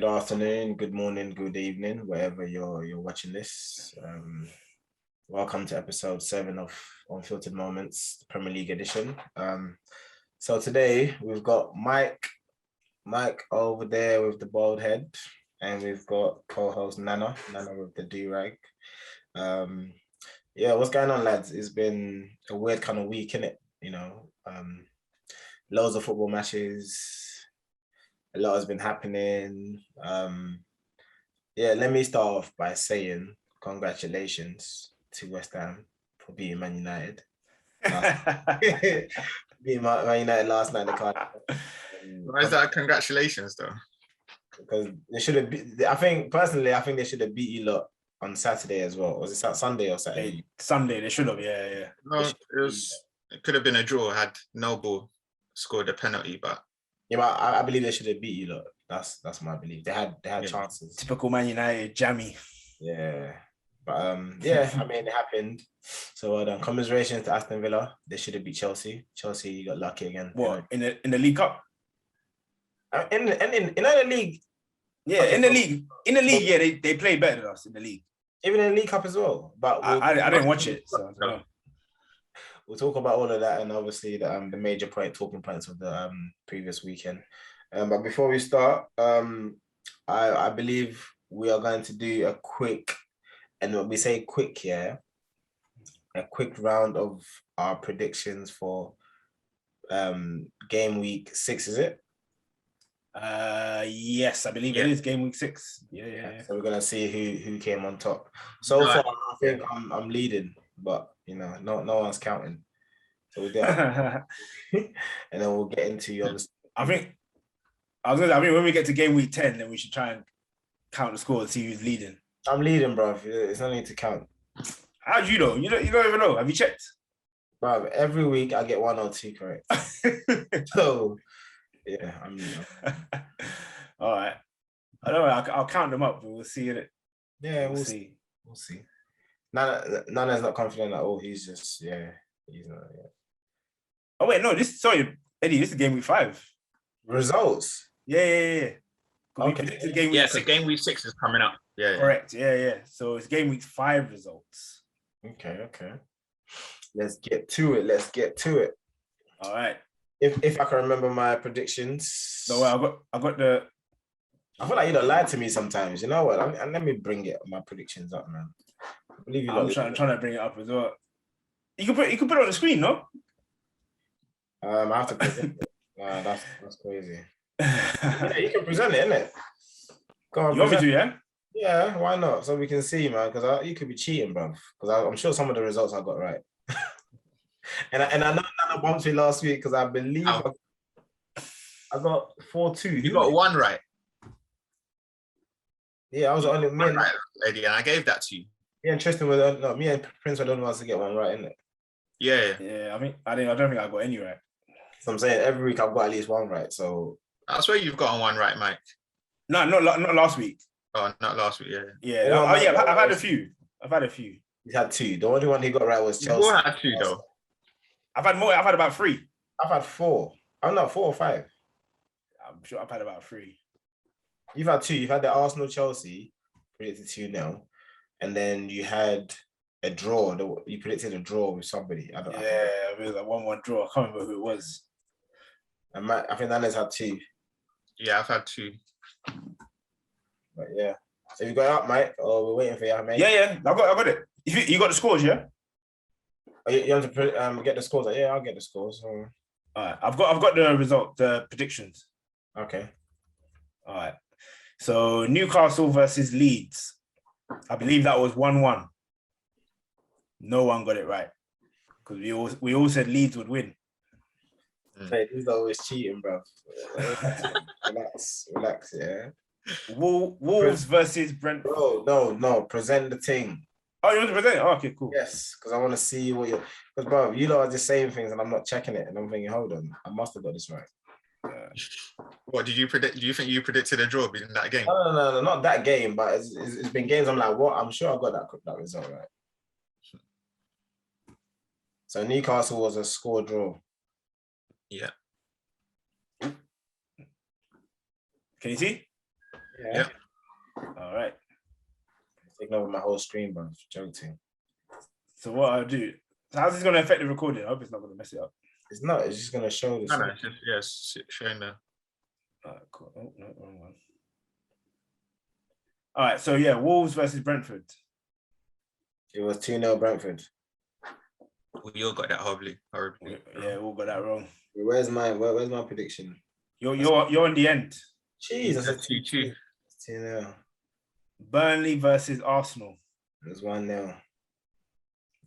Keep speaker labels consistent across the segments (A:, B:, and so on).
A: Good afternoon, good morning, good evening, wherever you're watching this. Welcome to episode 7 of Unfiltered Moments, the Premier League edition. So today we've got Mike over there with the bald head, and we've got co-host Nana with the do-rag. What's going on, lads? It's been a weird kind of week, innit? Loads of football matches. A lot has been happening. Let me start off by saying congratulations to West Ham for beating Man United. Beating Man United last night.
B: Why is that congratulations though?
A: Because they should have. I think they should have beat you lot on Saturday as well. Was it Sunday or Saturday?
C: Sunday. They should have. Yeah.
B: No, it could have been a draw had Noble scored a penalty, but.
A: Yeah, but I believe they should have beat you lot. That's my belief. They had chances.
C: Typical Man United jammy.
A: Yeah. But I mean it happened. So well done. Commiserations to Aston Villa. They should have beat Chelsea. Chelsea got lucky again.
C: What, in the League Cup?
A: In the league.
C: Yeah, okay, in the league, yeah, they played better than us in the league.
A: Even in the League Cup as well. But
C: I didn't watch it, so I don't know.
A: We'll talk about all of that and obviously the major talking points of the previous weekend. But before we start, I believe we are going to do a quick, and when we say quick here, a quick round of our predictions for game week 6, is it?
C: Yes, I believe it is game week 6. Yeah.
A: So we're gonna see who came on top. So far, I think I'm leading, but no one's counting. So we do, and then we'll get into yours.
C: I think when we get to game week 10, then we should try and count the score and see who's leading.
A: I'm leading, bro. It's no need to count.
C: How do you know? You don't even know. Have you checked?
A: Bro, every week I get 1 or 2 correct. So yeah, I'm leading.
C: All right. I don't know. I'll count them up, but we'll see it.
A: Yeah, we'll see. We'll see. Nana's not confident at all. He's just he's not. Yeah.
C: Oh wait, no. Eddie. This is game week 5.
A: Results.
C: Yeah.
A: Okay.
B: So game week 6 is coming up. Yeah.
C: Correct. Yeah. So it's game week 5 results.
A: Okay. Let's get to it.
C: All right.
A: If I can remember my predictions.
C: No, I got the.
A: I feel like you don't lie to me sometimes. You know what? Let me bring my predictions up, man.
C: I'm trying to bring it up as well. You can put it on the screen, no?
A: I have to present it. That's crazy. Yeah, you can present it, innit? Go on.
C: You want me to, yeah?
A: Yeah, why not? So we can see, man. Because you could be cheating, bro. Because I'm sure some of the results I got right. and I know Nana bumped me last week because I believe I got 4-2.
B: You got 1 right.
A: Yeah, I was the only man.
B: Right, lady, and I gave that to you.
A: Me and Tristan me and Prince were the only ones to get 1 right, innit?
C: Yeah. I don't think I got any right.
A: So I'm saying every week I've got at least 1 right. So
B: I swear you've gotten 1 right, Mike.
C: No, not last week.
B: Oh, not last week.
C: Yeah. I've had a few.
A: He's had 2. The only one he got right was Chelsea.
B: You had 2 though.
C: I've had more. I've had about 3.
A: I've had 4. I'm not 4 or 5.
C: I'm sure I've had about 3.
A: You've had 2. You've had the Arsenal Chelsea predicted 2-0, and then you had a draw. You predicted a draw with somebody.
C: It was a 1-1 draw. I can't remember who it was.
A: And I think Nana's had 2.
B: Yeah, I've had 2.
A: But yeah, so you got it up, Mike? Or we're waiting for you, mate?
C: Yeah. I got it. You got the scores, yeah?
A: Oh, you have to get the scores. Yeah, I'll get the scores.
C: All right, I've got the result, the predictions.
A: Okay.
C: All right. So Newcastle versus Leeds. I believe that was 1-1. No one got it right because we all said Leeds would win.
A: Hey, this is always cheating, bro. Relax, yeah.
C: Wolves versus Brentford.
A: No. Present the thing.
C: Oh, you want to present it? Oh, okay, cool.
A: Yes, because I want to see what you're. Because, bro, you lot are just saying things and I'm not checking it, and I'm thinking, hold on, I must have got this right.
B: What did you predict? Do you think you predicted a draw in that game?
A: No, not that game, but it's been games. I'm like, what? I'm sure I got that result right. So Newcastle was a score draw.
B: Yeah.
C: Can you see?
A: Yeah.
C: All right.
A: Taking over my whole screen, bro. Joking.
C: So what I'll do? So how's this going to affect the recording? I hope it's not going to mess it up.
A: It's not. It's just gonna show this.
B: No, it's just, yes, showing the.
C: All right, cool. Oh, no, wrong one. All right, so yeah, Wolves versus Brentford.
A: It was 2-0 Brentford.
B: We all got that horribly.
C: Yeah, all got that wrong.
A: Where's my prediction?
C: You're on the end.
A: Jeez, that's a
B: 2-2.
A: 2-0.
C: Burnley versus Arsenal.
A: It was 1-0.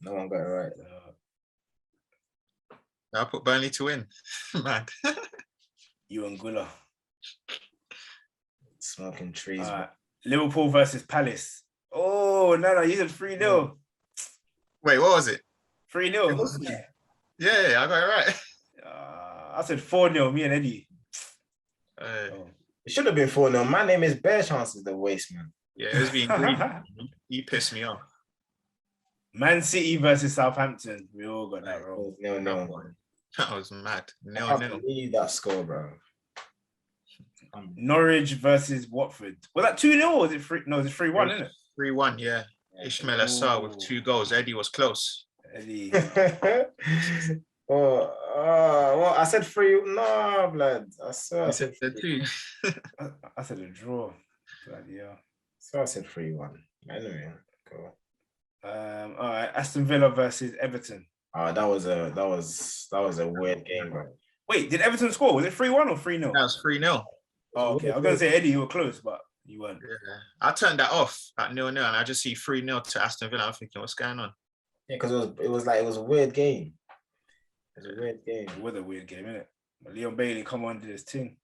A: No one got it right.
B: I put Burnley to win. Mad.
C: You and Gula.
A: Smoking trees. Bro.
C: Liverpool versus Palace. Oh, no, you said 3-0.
B: Wait, what was it?
C: 3-0.
B: Yeah, I got it right.
C: I said 4-0, me and Eddie.
A: It should have been 4-0. My name is Bear Chances the waste, man.
B: Yeah, it was being greedy. He pissed me off.
C: Man City versus Southampton. We all got that wrong.
A: No.
B: That was mad.
A: I can't believe that score, bro.
C: Norwich versus Watford. Was that 2-0 or was it 3? No, it was 3-1, isn't it?
B: 3-1, yeah. Ishmael Assar with 2 goals. Eddie was close.
C: Eddie.
A: Well, I said 3. No, blood. I said
B: 2.
C: I said a draw. Bloody hell.
A: So I said 3-1. Anyway, cool.
C: All right, Aston Villa versus Everton.
A: That was a weird game, bro.
C: Wait, did Everton score? Was it 3-1 or 3-0?
B: That was 3-0.
C: Oh, okay. I was gonna say Eddie, you were close, but you weren't.
B: Yeah. I turned that off at 0-0 and I just see 3-0 to Aston Villa. I'm thinking, what's going on?
A: Yeah, because it was a weird game. It was a weird game.
C: It was a weird game, innit? But Leon Bailey come on to this team.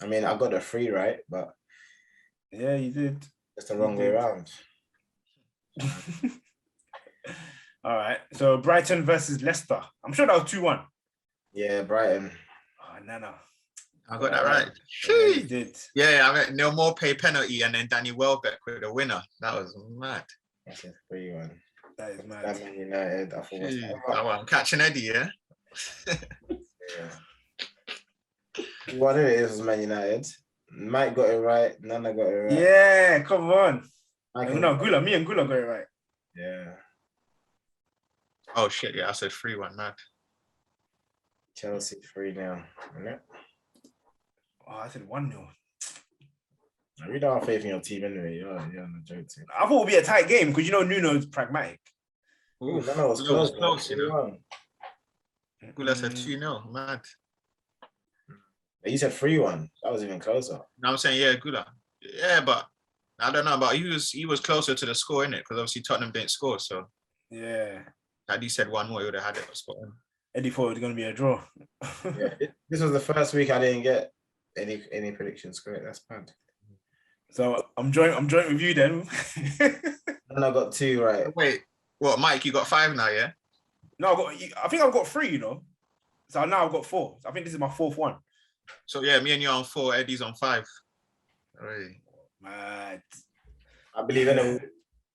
A: I mean, I got the 3 right, but
C: yeah, you did.
A: it's the wrong way around.
C: All right. So Brighton versus Leicester. I'm sure that was 2-1.
A: Yeah, Brighton.
C: Oh, Nana.
B: I got that right.
C: Yeah, you did.
B: Yeah, I mean, Neil Moore paid penalty and then Danny Welbeck with the winner. That was mad.
A: That's a 3-1.
C: That is mad.
A: Man United. I thought
B: I'm catching Eddie, yeah?
A: What it is was Man United. Mike got it right. Nana got it right.
C: Yeah, come on. No, Gula. Me and Gula got it right.
A: Yeah.
B: Oh, shit. Yeah, I said 3-1, mad.
A: Chelsea 3-0.
C: Oh, I said 1-0.
A: We don't have faith in your team anyway. You're on the joke team.
C: I thought it would be a tight game because you know Nuno's pragmatic.
A: Ooh, Nana was close,
B: you know. Gula said 2-0, mad.
A: You said 3-1. That was even closer.
B: No, I'm saying, yeah, Gula. Yeah, but I don't know, but he was closer to the score, innit? Because obviously Tottenham didn't score, so.
C: Yeah.
B: Had he said 1 more, he would have had it spot on.
C: Eddie thought it was going to be a draw.
A: Yeah, this was the first week I didn't get any predictions correct. That's bad.
C: So I'm joint with you then.
A: And I got 2 right.
B: Wait, what, Mike? You got 5 now, yeah?
C: No, I think I've got 3. You know, so now I've got 4. I think this is my 4th one.
B: So yeah, me and you are on 4. Eddie's on 5. Right.
C: Mad.
A: I believe then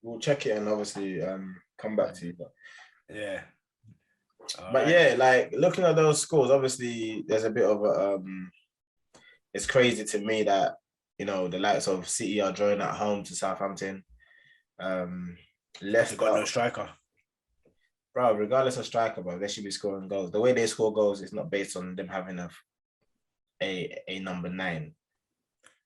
A: we'll check it and obviously come back to you. But
C: yeah.
A: But yeah, like looking at those scores, obviously there's a bit of a it's crazy to me that, you know, the likes of City are drawing at home to Southampton. Leicester
C: got no striker.
A: Bro, regardless of striker, bro, they should be scoring goals. The way they score goals is not based on them having a number 9.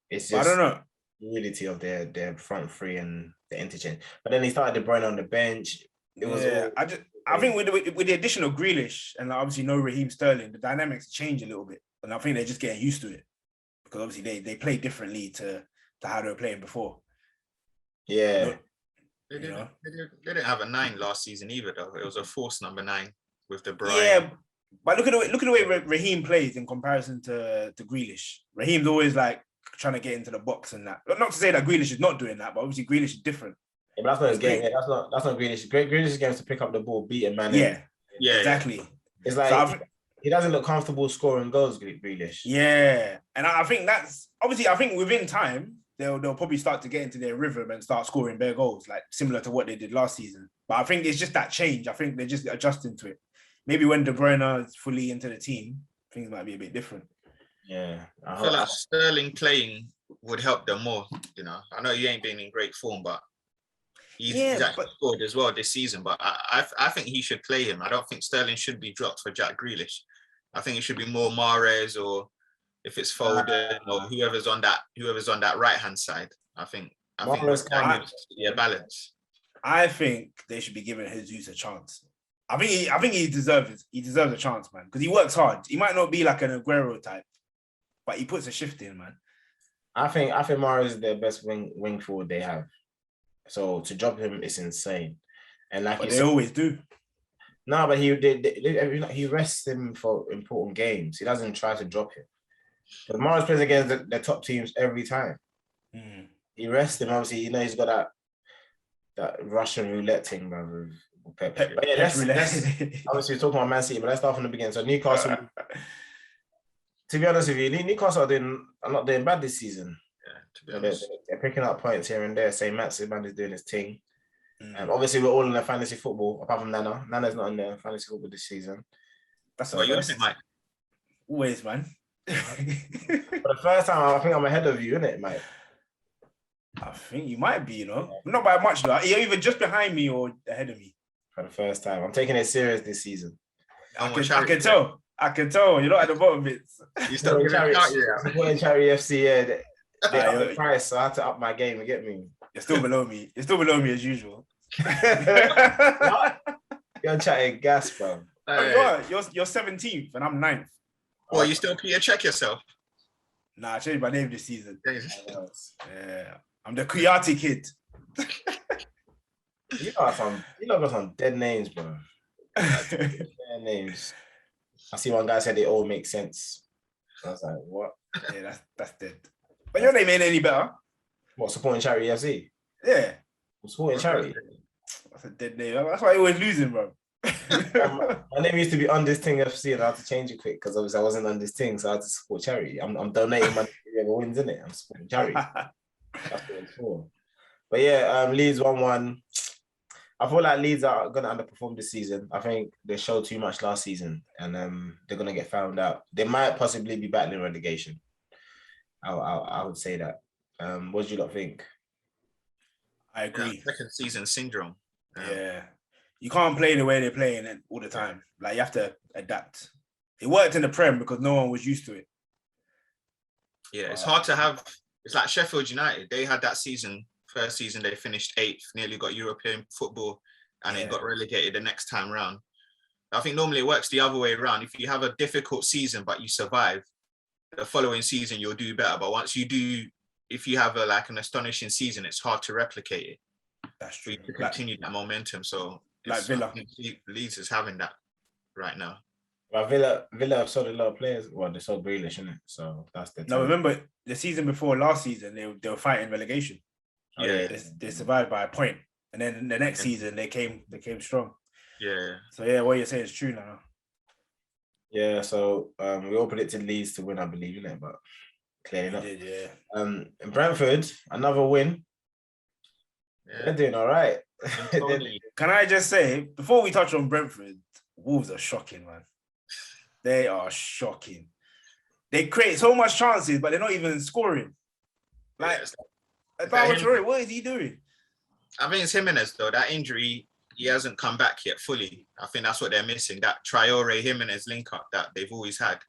A: It's just
C: I don't know.
A: The reality of their front 3 and the interchange. But then he started De Bruyne on the bench. It was
C: I think with the addition of Grealish and obviously no Raheem Sterling, the dynamics change a little bit. And I think they're just getting used to it. Because obviously they play differently to how they were playing before.
A: Yeah.
B: They didn't have a 9 last season either, though. It was a forced number 9 with De Bruyne.
C: Yeah, but look at the way Raheem plays in comparison to Grealish. Raheem's always like trying to get into the box and that. Not to say that Grealish is not doing that, but obviously Grealish is different.
A: Yeah, but that's not his game. Yeah, that's not Grealish. Grealish's game is to pick up the ball, beat a man.
C: Yeah, exactly.
A: It's like he doesn't look comfortable scoring goals, Grealish.
C: Yeah, and I think that's obviously. I think within time they'll probably start to get into their rhythm and start scoring bare goals, like similar to what they did last season. But I think it's just that change. I think they're just adjusting to it. Maybe when De Bruyne is fully into the team, things might be a bit different.
A: Yeah,
B: I feel like Sterling playing would help them more. You know, I know he ain't been in great form, but he's
C: Yeah,
B: actually scored as well this season. But I think he should play him. I don't think Sterling should be dropped for Jack Grealish. I think it should be more Mahrez, or if it's Foden or whoever's on that right hand side. I think that needs to be a balance.
C: I think they should be giving Jesus a chance. I think he deserves a chance, man, because he works hard. He might not be like an Aguero type, but he puts a shift in, man.
A: I think Mahrez is the best wing forward they have. So to drop him is insane. And like
C: but they always do.
A: No, but he rests him for important games. He doesn't try to drop him. But Mahrez plays against the top teams every time.
C: Mm.
A: He rests him. Obviously, he's got that Russian roulette thing, bro. Pep. But yeah, let's obviously we're talking about Man City, but let's start from the beginning. So Newcastle, to be honest with you, Newcastle are not doing bad this season.
B: Yeah, to be honest.
A: They're picking up points here and there. St. Maximin is doing his thing. Obviously, we're all in the fantasy football, apart from Nana. Nana's not in the fantasy football this season.
C: That's
B: what you think, Mike.
C: Always, man.
A: For the first time, I think I'm ahead of you, innit, Mike?
C: I think you might be, not by much though. You're either just behind me or ahead of me.
A: For the first time, I'm taking it serious this season.
C: I can tell. You're not at the bottom bits.
B: You still giving out, yeah.
A: Supporting Charity FC, yeah. They up the price, so I had to up my game. You get me?
C: You're still below me. You're still below me as usual.
A: You're chatting gas, bro.
C: You're 17th and I'm 9th.
B: Well, you still Peter check yourself?
C: Nah, I changed my name this season. Yeah, I'm the Kuyati kid.
A: You got some dead names, bro. Dead names. I see one guy said they all make sense. I was like, what?
C: Yeah, that's dead. But your name ain't any better.
A: What, supporting Charity FC?
C: Yeah.
A: Supporting Charity.
C: That's a dead name. That's why you're always losing, bro.
A: My name used to be On This Thing FC, and I had to change it quick because obviously I wasn't on this thing, so I had to support Charity. I'm donating money to whoever wins, innit? I'm supporting Charity. That's what it's for. But yeah, Leeds 1-1. I feel like Leeds are going to underperform this season. I think they showed too much last season, and they're going to get found out. They might possibly be battling relegation. I would say that. What do you lot think?
C: I agree.
B: Second season syndrome.
C: Yeah. You can't play the way they're playing it all the time. Like, you have to adapt. It worked in the Prem because no one was used to it.
B: Yeah, it's hard to have. It's like Sheffield United. They had that season. First season, they finished 8th, nearly got European football, and then got relegated the next time round. I think normally it works the other way around. If you have a difficult season, but you survive, the following season, you'll do better. But once you do, if you have an astonishing season, it's hard to replicate it.
C: That's true.
B: To continue that momentum. So
C: like Villa.
B: Leeds is having that right now.
A: Well, Villa have sold a lot of players. Well, they sold Grealish, isn't it? So that's the time.
C: No, remember the season before last season, they were fighting relegation.
B: Yeah,
C: they survived by a point, and then the next season they came strong.
B: Yeah.
C: So yeah, what you're saying is true now.
A: Yeah. So we all predicted Leeds to win, I believe, in it, but clearly not.
C: Did, yeah.
A: Brentford, another win. Yeah. They're doing all right.
C: Can I just say, before we touch on Brentford, Wolves are shocking, man. They are shocking. They create so much chances, but they're not even scoring. Like. What is he doing?
B: I think it's Jimenez, though. That injury, he hasn't come back yet fully. I think that's what they're missing. That Traore-Jimenez link-up that they've always had.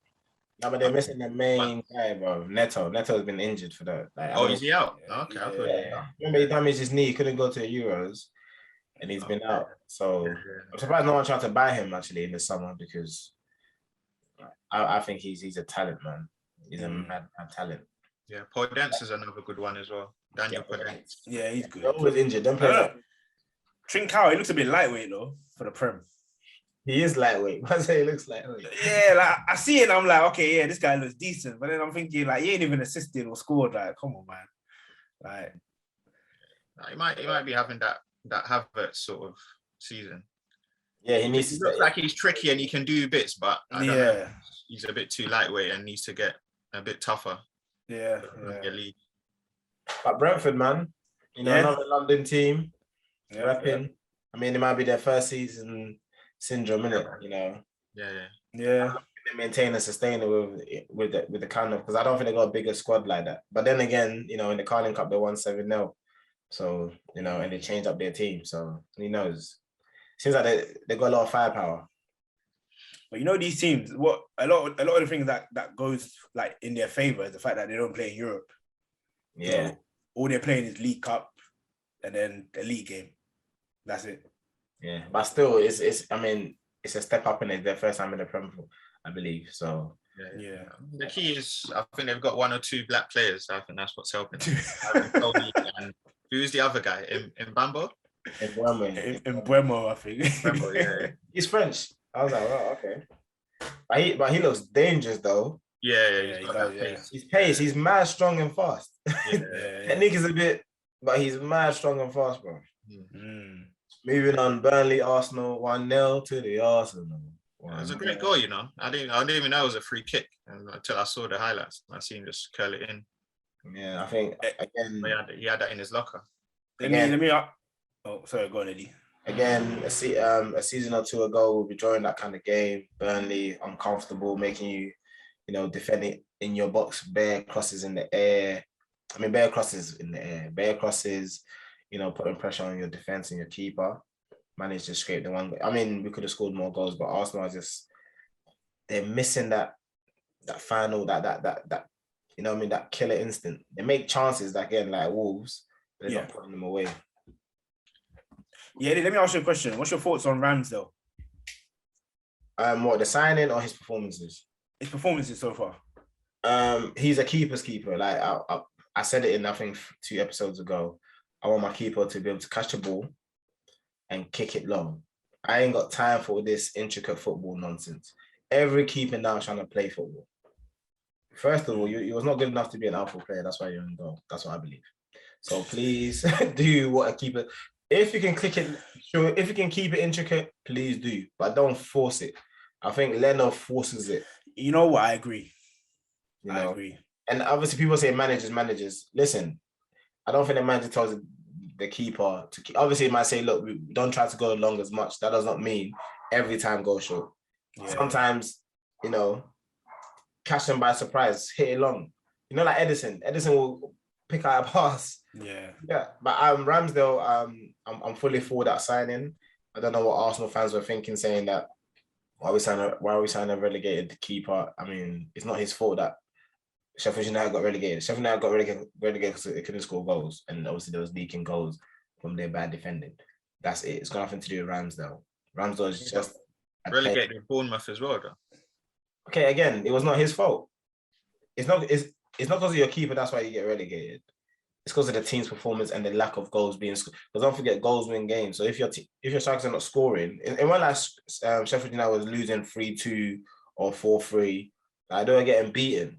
A: No, but they're missing the main guy, bro. Neto. Neto's been injured for that.
B: Like, is he out? Okay.
A: Yeah. Remember, he damaged his knee. He couldn't go to the Euros, and he's been out. So I'm surprised no one tried to buy him, actually, in the summer, because I think he's a talent, man. He's a mad talent.
B: Yeah, Podence is another good one as well. Daniel Podence.
C: Yeah, he's good.
A: They're always injured. Them players.
C: Trincao, he looks a bit lightweight though for the Prem.
A: He is lightweight. I say he looks lightweight.
C: Yeah, like I see it, and I'm like, okay, yeah, this guy looks decent. But then I'm thinking, like, he ain't even assisted or scored. Like, come on, man. Like,
B: he might be having that Havertz sort of season.
A: Yeah, he needs to.
B: Looks like he's tricky and he can do bits, but I don't know. He's a bit too lightweight and needs to get a bit tougher.
C: Yeah.
A: But Brentford, man, another London team, repping. I mean, it might be their first season syndrome, innit?
B: Yeah.
C: Yeah.
A: They maintain and sustain it with the kind of, because I don't think they got a bigger squad like that. But then again, in the Carling Cup they won 7-0. So, and they changed up their team. So who knows? Seems like they got a lot of firepower.
C: But these teams, what a lot of the things that goes like in their favor is the fact that they don't play in Europe.
A: Yeah.
C: All they're playing is League Cup and then the league game. That's it.
A: Yeah, but still, it's a step up in it. Their first time in the Premier, I believe. So
C: yeah.
B: The key is, I think they've got 1 or 2 black players. I think that's what's helping. And who's the other guy? In Bambo?
C: In Buemo, I think.
B: Bambo, yeah.
A: He's French. I was like, oh, okay. But he looks dangerous though.
B: Yeah.
A: His pace, he's mad strong and fast.
B: Yeah.
A: Technique is a bit, but he's mad strong and fast, bro.
C: Mm.
A: Moving on, Burnley Arsenal 1-0 to the Arsenal.
B: It was a great goal, I didn't even know it was a free kick until I saw the highlights. I seen him just curl it in.
A: Yeah, I think again
B: he had that in his locker.
C: Oh, sorry, go on, Eddie.
A: Again, a season or two ago, we'll be drawing that kind of game. Burnley uncomfortable, making you, defend it in your box, bare crosses in the air. Bare crosses in the air, bare crosses, putting pressure on your defense and your keeper. Managed to scrape the one. We could have scored more goals, but Arsenal are they're missing that final, that killer instinct. They make chances again like Wolves, but they're not putting them away.
C: Yeah, let me ask you a question. What's your thoughts on Ramsdale?
A: What, the signing or his performances?
C: His performances so far.
A: He's a keeper's keeper. Like I said it in, I think, 2 episodes ago. I want my keeper to be able to catch the ball and kick it long. I ain't got time for this intricate football nonsense. Every keeper now is trying to play football. First of all, you was not good enough to be an alpha player. That's why you're in goal. That's what I believe. So please do what a keeper. If you can click it, sure. If you can keep it intricate, please do. But don't force it. I think Leno forces it.
C: You know what? I agree. I agree.
A: And obviously people say managers. Listen, I don't think the manager tells the keeper to keep. Obviously, it might say, look, we don't try to go long as much. That does not mean every time go short. Yeah. Sometimes, catch them by surprise, hit it long. Like Edison. Edison will pick out a pass.
C: Yeah.
A: But Ramsdale, I'm fully for that signing. I don't know what Arsenal fans were thinking, saying that why are we signing a relegated keeper? It's not his fault that Sheffield United got relegated. Sheffield United got relegated because it couldn't score goals, and obviously there was leaking goals from their bad defending. That's it. It's got nothing to do with Ramsdale. Ramsdale is just
B: relegated with Bournemouth as well, though.
A: Okay, again, it was not his fault. It's not because of your keeper. That's why you get relegated. It's because of the team's performance and the lack of goals being scored. Because don't forget, goals win games. So if your strikers are not scoring, and when Sheffield United was losing 3-2 or 4-3, they were getting beaten.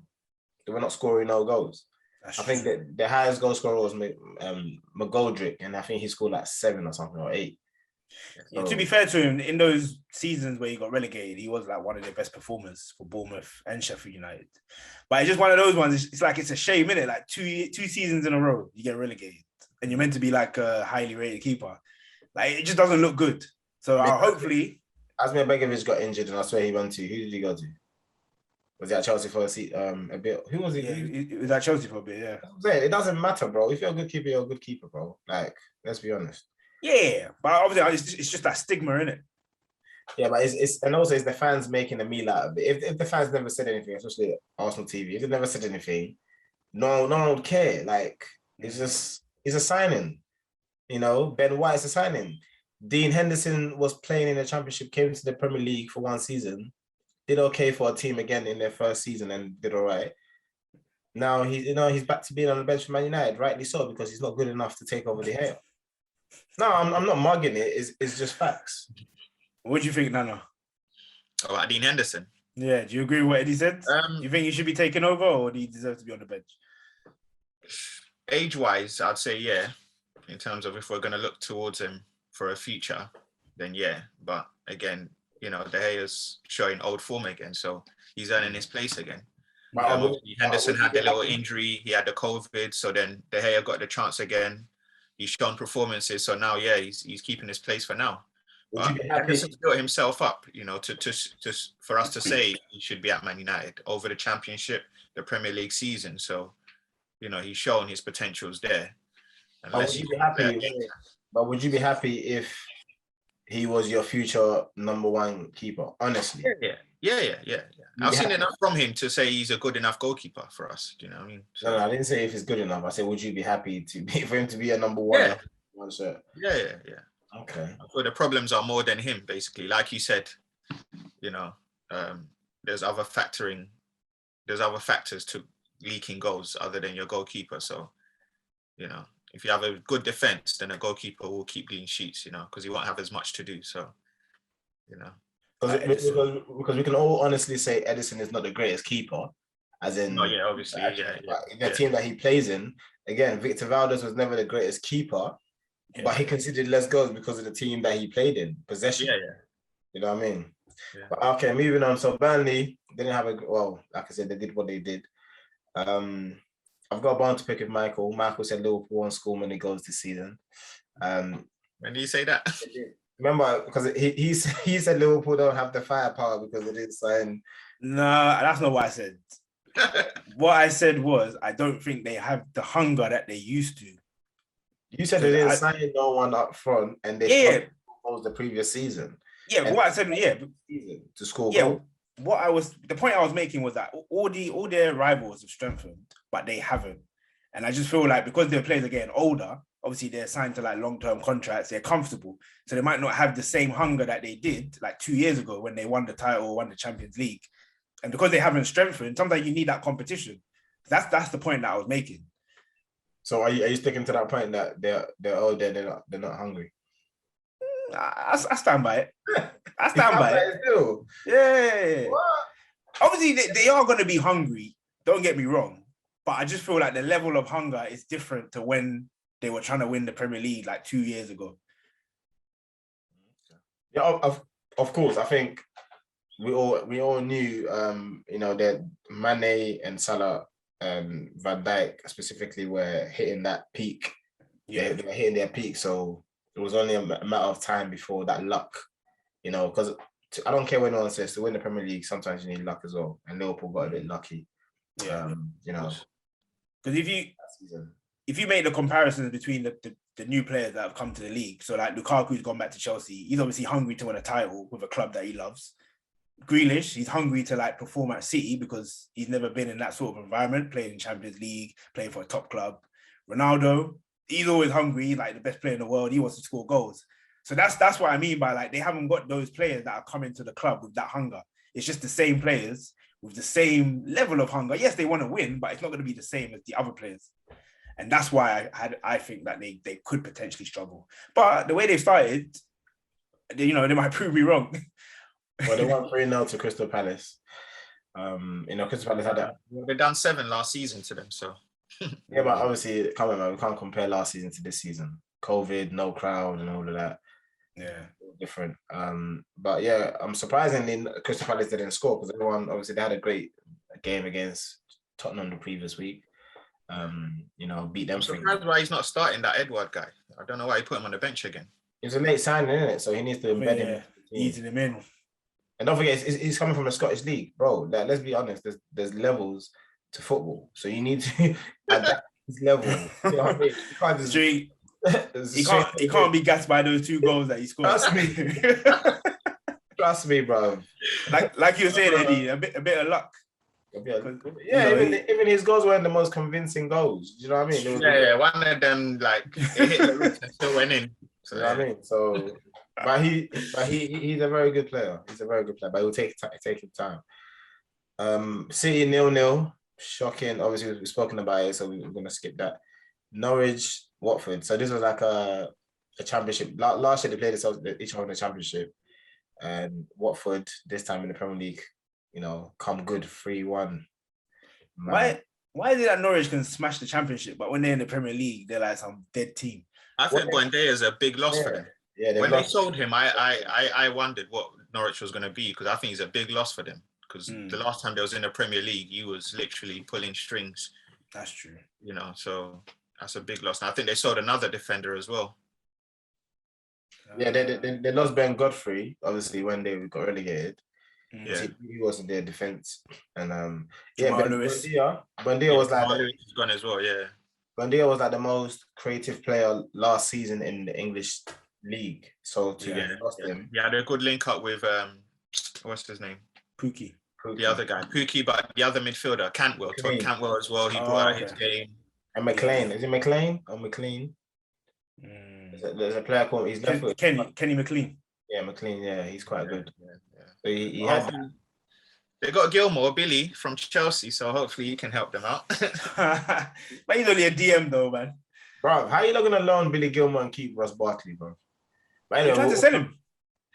A: They were not scoring no goals. I think that the highest goal scorer was McGoldrick, and I think he scored like 7 or something, or 8.
C: Yeah, to be fair to him, in those seasons where he got relegated, he was like one of the best performers for Bournemouth and Sheffield United. But it's just one of those ones. It's like it's a shame, innit? Like two seasons in a row, you get relegated, and you're meant to be like a highly rated keeper. Like it just doesn't look good. So hopefully,
A: Asmir Begovic got injured, and I swear he went to. Who did he go to? Was he at Chelsea for a bit? Who was he?
C: Yeah, he was at Chelsea for a bit. Yeah,
A: it doesn't matter, bro. If you're a good keeper, you're a good keeper, bro. Like, let's be honest.
C: Yeah, but obviously it's just that stigma, innit?
A: Yeah, but it's the fans making a meal out of it. If the fans never said anything, especially Arsenal TV, if they never said anything, no one would care. Like, it's a signing. Ben White's a signing. Dean Henderson was playing in the Championship, came to the Premier League for 1 season, did okay for a team again in their first season and did all right. Now he's back to being on the bench for Man United, rightly so, because he's not good enough to take over the hair. No, I'm not mugging it. It's just facts.
C: What do you think, Nana?
B: About Dean Henderson?
C: Yeah, do you agree with what Eddie said? You think he should be taken over, or do he deserve to be on the bench?
B: Age-wise, I'd say yeah. In terms of if we're going to look towards him for a future, then yeah. But again, De Gea's showing old form again, so he's earning his place again. Henderson had the little injury, he had the COVID, so then De Gea got the chance again. He's shown performances, so now, yeah, he's keeping his place for now.
A: Would you
B: But
A: be happy?
B: Henderson's built himself up, you know, to for us to say he should be at Man United over the Championship, the Premier League season. So, you know, he's shown his potential's there.
A: But would you be happy? But would you be happy if he was your future number one keeper? Honestly,
B: yeah. I've seen enough from him to say he's a good enough goalkeeper for us. Do you know what I mean? So,
A: no, I didn't say if it's good enough. I said, would you be happy for him to be a number one?
B: Yeah.
A: One shirt?
B: Yeah.
A: Okay.
B: So the problems are more than him, basically. Like you said, you know, there's other factors to leaking goals other than your goalkeeper. So, you know, if you have a good defense, then a goalkeeper will keep clean sheets, you know, because he won't have as much to do. So, you know.
A: Because we can all honestly say Edison is not the greatest keeper, as in.
B: Oh, yeah, obviously, yeah.
A: The team that he plays in, again, Victor Valdez was never the greatest keeper, but he conceded less goals because of the team that he played in, possession.
B: Yeah.
A: You know what I mean?
B: Yeah.
A: But okay, moving on. So Burnley didn't have like I said, they did what they did. I've got a bone to pick with Michael. Michael said Liverpool won't score many goals this season.
B: When do you say that?
A: Remember, because he said Liverpool don't have the firepower because they didn't sign.
C: No, that's not what I said. What I said was, I don't think they have the hunger that they used to.
A: You said they didn't sign no one up front, and they was the previous season.
C: Yeah, but what I said,
A: to score
C: goals. The point I was making was that all their rivals have strengthened, but they haven't. And I just feel like because their players are getting older, obviously they're signed to like long-term contracts, they're comfortable. So they might not have the same hunger that they did like 2 years ago when they won the title, won the Champions League. And because they haven't strengthened, sometimes you need that competition. That's the point that I was making.
A: So are you sticking to that point that they're older, they're not hungry?
C: I stand by it. I stand by it.
A: Still.
C: Yeah. What? Obviously, they are going to be hungry. Don't get me wrong. But I just feel like the level of hunger is different to when they were trying to win the Premier League like 2 years ago.
A: Yeah, of course. I think we all knew, you know, that Mane and Salah and Van Dijk specifically were hitting that peak. Yeah, they were hitting their peak. So it was only a matter of time before that luck, you know, because I don't care what anyone says, to win the Premier League, sometimes you need luck as well. And Liverpool got a bit lucky. Yeah. You know.
C: Because if you make the comparisons between the new players that have come to the league, so like Lukaku's gone back to Chelsea, he's obviously hungry to win a title with a club that he loves. Grealish, he's hungry to like perform at City because he's never been in that sort of environment, playing in Champions League, playing for a top club. Ronaldo, he's always hungry, like the best player in the world. He wants to score goals. So that's what I mean by like they haven't got those players that are coming to the club with that hunger. It's just the same players with the same level of hunger. Yes, they want to win, but it's not going to be the same as the other players. And that's why I think that they could potentially struggle. But the way they started, they might prove me wrong.
A: Well, they won 3-0 to Crystal Palace. Crystal Palace had that.
B: They done 7 last season to them, so.
A: Yeah, but obviously, come on, man, we can't compare last season to this season. COVID, no crowd, and all of that.
C: Yeah,
A: different. But yeah, surprisingly, Crystal Palace didn't score because everyone obviously they had a great game against Tottenham the previous week. Beat them.
B: I'm surprised why he's not starting that Edward guy. I don't know why he put him on the bench again.
A: It's a late signing, isn't it? So he needs to embed him.
C: Easing him in.
A: And don't forget, he's coming from the Scottish League, bro. Like, let's be honest. There's levels to football, so you need to adapt his level. You know what I mean? You can't just,
C: he can't be gassed by those 2 goals that he scored.
A: Trust me, bro.
C: Like you were saying, Eddie, a bit of luck.
A: Even his goals weren't the most convincing goals. Do you know what I mean?
B: One of them like it hit the roof and still went in. So,
A: you know what I mean? So, but he's a very good player. He's a very good player, but he'll take his time. City 0-0, shocking. Obviously, we've spoken about it, so we're gonna skip that. Norwich, Watford. So this was like a championship. Last year they played each other in the championship, and Watford this time in the Premier League, come good 3-1.
C: Why is it that Norwich can smash the championship, but when they're in the Premier League, they're like some dead team?
B: I think Buendia is a big loss for them.
A: Yeah,
B: when they sold him, I wondered what Norwich was going to be because I think he's a big loss for them. Because the last time they was in the Premier League, he was literally pulling strings.
C: That's true.
B: So that's a big loss. And I think they sold another defender as well.
A: Yeah, they lost Ben Godfrey, obviously, when they got relegated.
B: Yeah.
A: He wasn't their defense. And
C: Jamal Lewis.
A: Buendia was like
B: Lewis is gone as well, yeah.
A: Buendia was like the most creative player last season in the English league. So lost him.
B: Yeah, they're a good link up with what's his name?
C: Pookie.
B: The other guy. Pookie, but the other midfielder, Cantwell. Todd Cantwell as well. He brought out his game.
A: And McLean. Is it McLean or McLean? There's a player called
C: Kenny McLean.
A: Yeah, McLean. Yeah, he's quite good.
B: Yeah.
A: So he had.
B: They got Gilmore, Billy from Chelsea, so hopefully he can help them out.
C: But he's only a DM though, man.
A: Bro, how are you not gonna loan Billy Gilmore and keep Ross Barkley, bro?
C: But anyway, trying to sell him.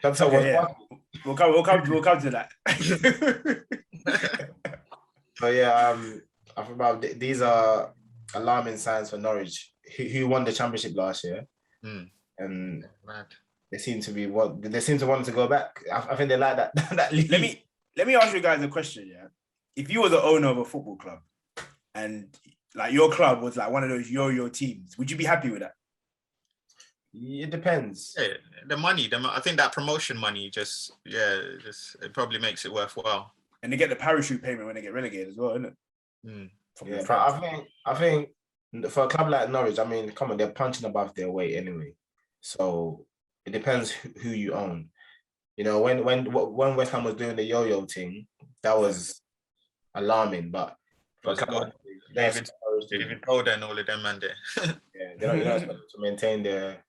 C: We'll come to that.
A: So yeah, I think about these are alarming signs for Norwich, who won the championship last year, and they seem to want to go back. I think they like that league.
C: Let me ask you guys a question. Yeah, if you were the owner of a football club, and like your club was like one of those yo-yo teams, would you be happy with that?
A: It depends.
B: Yeah, the money. I think that promotion money it probably makes it worthwhile. And
C: they get the parachute payment when they get relegated as well, isn't it?
A: Yeah, but I think for a club like Norwich, I mean, come on, they're punching above their weight anyway. So it depends who you own. You know, when West Ham was doing the yo-yo thing, that was alarming. But for
B: David Golden and all of them, man,
A: they're not supposed to maintain their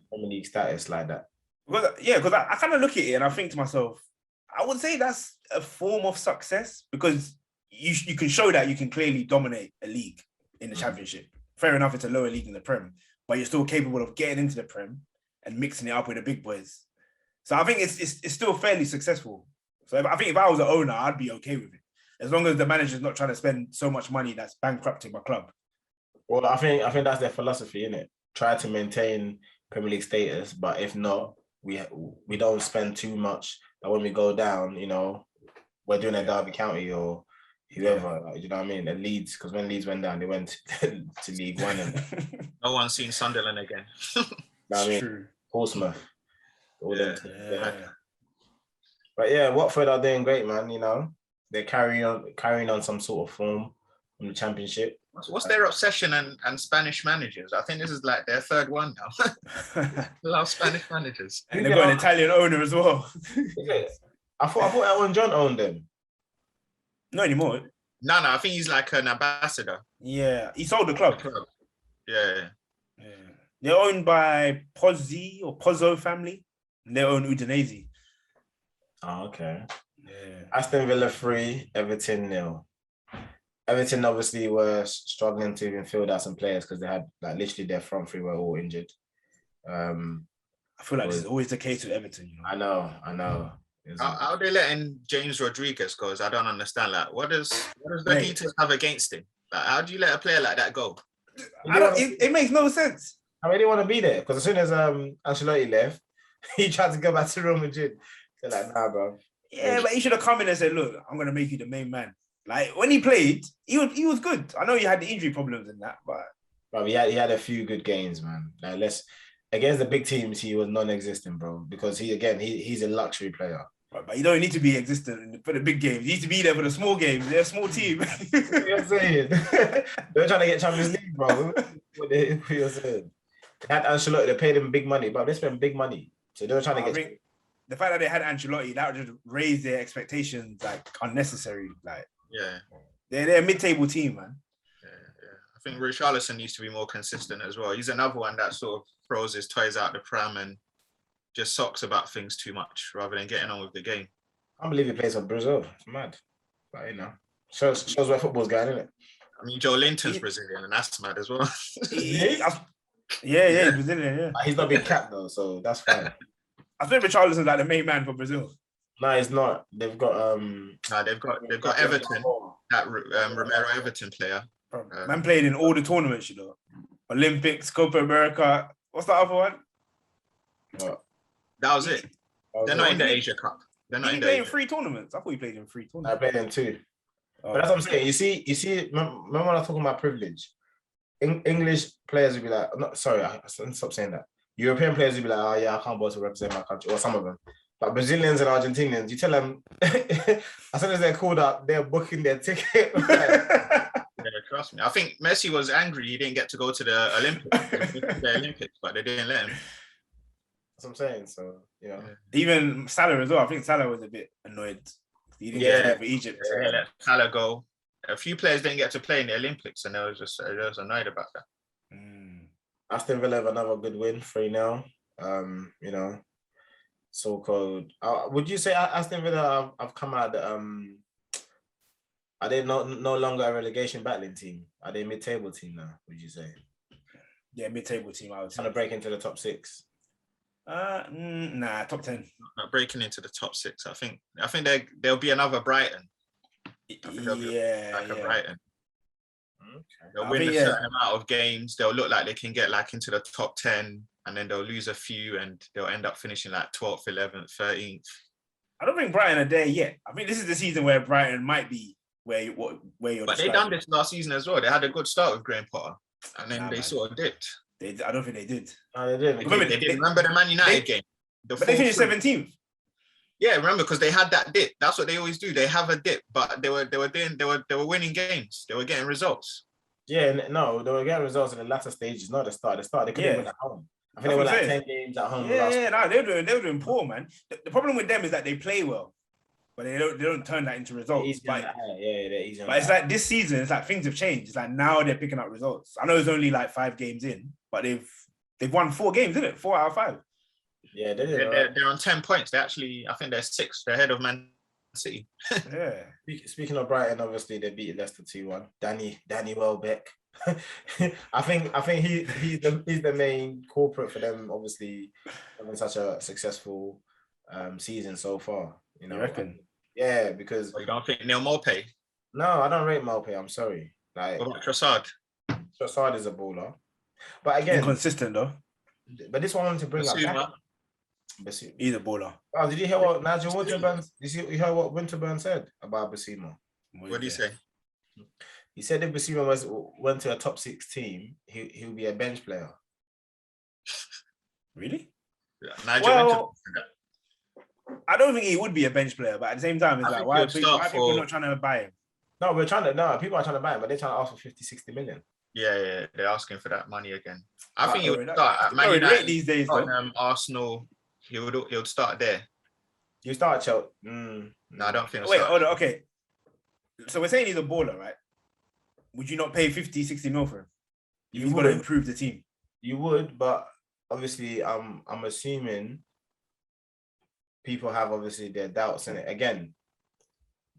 A: Premier League status like that.
C: Because I kind of look at it and I think to myself, I would say that's a form of success because you can show that you can clearly dominate a league in the Championship. Fair enough, it's a lower league in the Prem, but you're still capable of getting into the Prem and mixing it up with the big boys. So I think it's still fairly successful. So I think if I was an owner, I'd be okay with it. As long as the manager's not trying to spend so much money that's bankrupting my club.
A: Well, I think that's their philosophy, isn't it? Try to maintain Premier League status, but if not, we don't spend too much. That when we go down, you know, we're doing a Derby County or whoever, you know what I mean? And Leeds, because when Leeds went down, they went to League One. And
B: no one's seen Sunderland again.
A: You know what I mean?
C: True.
A: Portsmouth. But yeah, Watford are doing great, man. You know, they're carrying on some sort of form from the Championship.
B: What's their obsession and Spanish managers? I think this is like their third one now. Love Spanish managers.
C: And they've got an Italian owner as well.
A: I thought Elton John owned them.
C: Not anymore.
B: No, I think he's like an ambassador.
C: Yeah, he sold the club.
B: Yeah.
C: They're owned by Pozzo family. And they own Udinese.
A: Oh, okay.
C: Yeah.
A: Aston Villa 3, Everton 0. Everton obviously were struggling to even field out some players because they had like literally their front three were all injured.
C: I feel like this is always the case with Everton. You
A: know? I know.
B: How are they letting James Rodriguez go? I don't understand. Like, what does Benitez have against him? Like, how do you let a player like that go?
C: It makes no sense.
A: I really want to be there because as soon as Ancelotti left, he tried to go back to Real Madrid. They're like, nah, bro.
C: Yeah, but he should have come in and said, look, I'm going to make you the main man. Like, when he played, he was good. I know he had the injury problems and that, but...
A: Bro, he had a few good games, man. Like, against the big teams, he was non-existent, bro, because he's a luxury player.
C: Right, but you don't need to be existent for the big games. You need to be there for the small games. They're a small team.
A: What are you saying? They're trying to get Champions League, bro. What are you saying? They had Ancelotti, they paid him big money, but they spent big money. So they were trying to get...
C: The fact that they had Ancelotti, that would just raise their expectations, like, unnecessary. Like,
B: yeah.
C: They're a mid-table team, man.
B: Yeah. I think Richarlison needs to be more consistent as well. He's another one that sort of throws his toys out the pram and just socks about things too much rather than getting on with the game.
A: I can't believe he plays for Brazil. It's mad. But, you know, shows where football's going, isn't it?
B: I mean, Joe Linton's Brazilian, and that's mad as well.
C: Yeah, he's Brazilian, yeah.
A: He's not been capped, though, so that's fine.
C: I think Richarlison's like the main man for Brazil.
A: No, it's not. They've got
B: they've got Everton, that Romero Everton player.
C: Man played in all the tournaments, you know. Olympics, Copa America. What's the other one?
A: What?
B: That was it. They're not in the Asia Cup. They're not in the
C: playing 3 tournaments. I thought he played in 3 tournaments.
A: I played in 2. But that's what I'm saying. You see, remember when I was talking about privilege? English players would be like, stop saying that. European players will be like, oh yeah, I can't bother to represent my country, or some of them. But Brazilians and Argentinians, you tell them, as soon as they're called up, they're booking their ticket.
B: Yeah, trust me. I think Messi was angry he didn't get to go to the Olympics, but they didn't let him.
A: That's what I'm saying. So,
C: Even Salah as well. I think Salah was a bit annoyed. He didn't get to play for Egypt.
B: They didn't let Salah go. A few players didn't get to play in the Olympics, and they was annoyed about that.
A: Aston Villa have another good win, 3-0. So-called. Would you say Aston Villa have come out? Are they no longer a relegation battling team? Are they a mid-table team now? Would you say?
C: Yeah, mid-table team. I would say.
A: Trying to break into the top 6.
C: Nah, top 10.
B: Not breaking into the top 6. I think there'll be another Brighton. Brighton.
A: Okay.
B: They'll win a certain amount of games. They'll look like they can get like into the top 10, and then they'll lose a few, and they'll end up finishing like 12th, 11th, 13th.
C: I don't think Brighton are there yet. I think this is the season where Brighton might be where you're.
B: But they done this last season as well. They had a good start with Graham Potter, and then they sort of dipped.
C: I don't think they did.
A: No, they didn't.
B: Remember the Man United game?
C: But they finished 17th.
B: Yeah, remember, because they had that dip. That's what they always do. They have a dip, but they were winning games. They were getting results.
A: Yeah, no, they were getting results in the latter stages, not the start. They couldn't win at home. I think they were like 10 games at home.
C: They were doing poor, man. The problem with them is that they play well, but they don't turn that into results.
A: They're easy.
C: But it's like this season, it's like things have changed. It's like now they're picking up results. I know it's only like 5 games in, but they've won 4 games, isn't it? 4 out of 5.
A: Yeah,
B: they're on 10 points. They actually, I think they're 6th. They're ahead of Man City.
C: Yeah.
A: Speaking of Brighton, obviously they beat Leicester 2-1. Danny Welbeck. I think he's the main culprit for them. Obviously, having such a successful season so far. You
C: reckon?
A: Yeah, because
B: you don't think Neil Maupay?
A: No, I don't rate Maupay. I'm sorry. Like,
B: what about Trossard?
A: Trossard is a baller, but again,
C: inconsistent though.
A: But this one I wanted to bring up.
C: He's a baller.
A: Oh, did you hear what Nigel Winterburn? Did you hear what Winterburn said about Basuma?
B: What did he say?
A: He said if Basuma went to a top 6 team, he'll be a bench player.
C: Really?
B: Yeah, Nigel Winterburn.
C: I don't think he would be a bench player, but at the same time, it's like, why people not trying to buy him?
A: No, people are trying to buy him, but they're trying to ask for 50, 60 million.
B: Yeah, they're asking for that money again. I think he would start at Man United, these days, Arsenal. He would start there.
A: You start at Chelsea?
B: No, I don't think.
C: Wait, hold on. Okay, so we're saying he's a baller, right? Would you not pay 50, 60 mil for him? You've got to improve the team.
A: You would, but obviously, I'm assuming people have obviously their doubts in it. Again,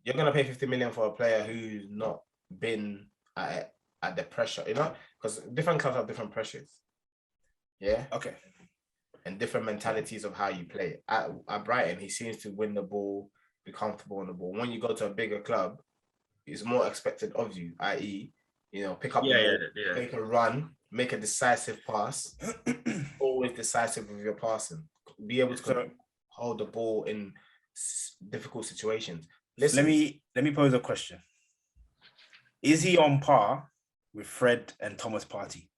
A: you're gonna pay 50 million for a player who's not been at the pressure, because different clubs have different pressures. Yeah.
C: Okay.
A: And different mentalities of how you play. At Brighton, he seems to win the ball, be comfortable on the ball. When you go to a bigger club, it's more expected of you, i.e., pick up the ball, make a run, make a decisive pass, always decisive with your passing. Be able to hold the ball in difficult situations. Listen,
C: let me pose a question. Is he on par with Fred and Thomas Partey?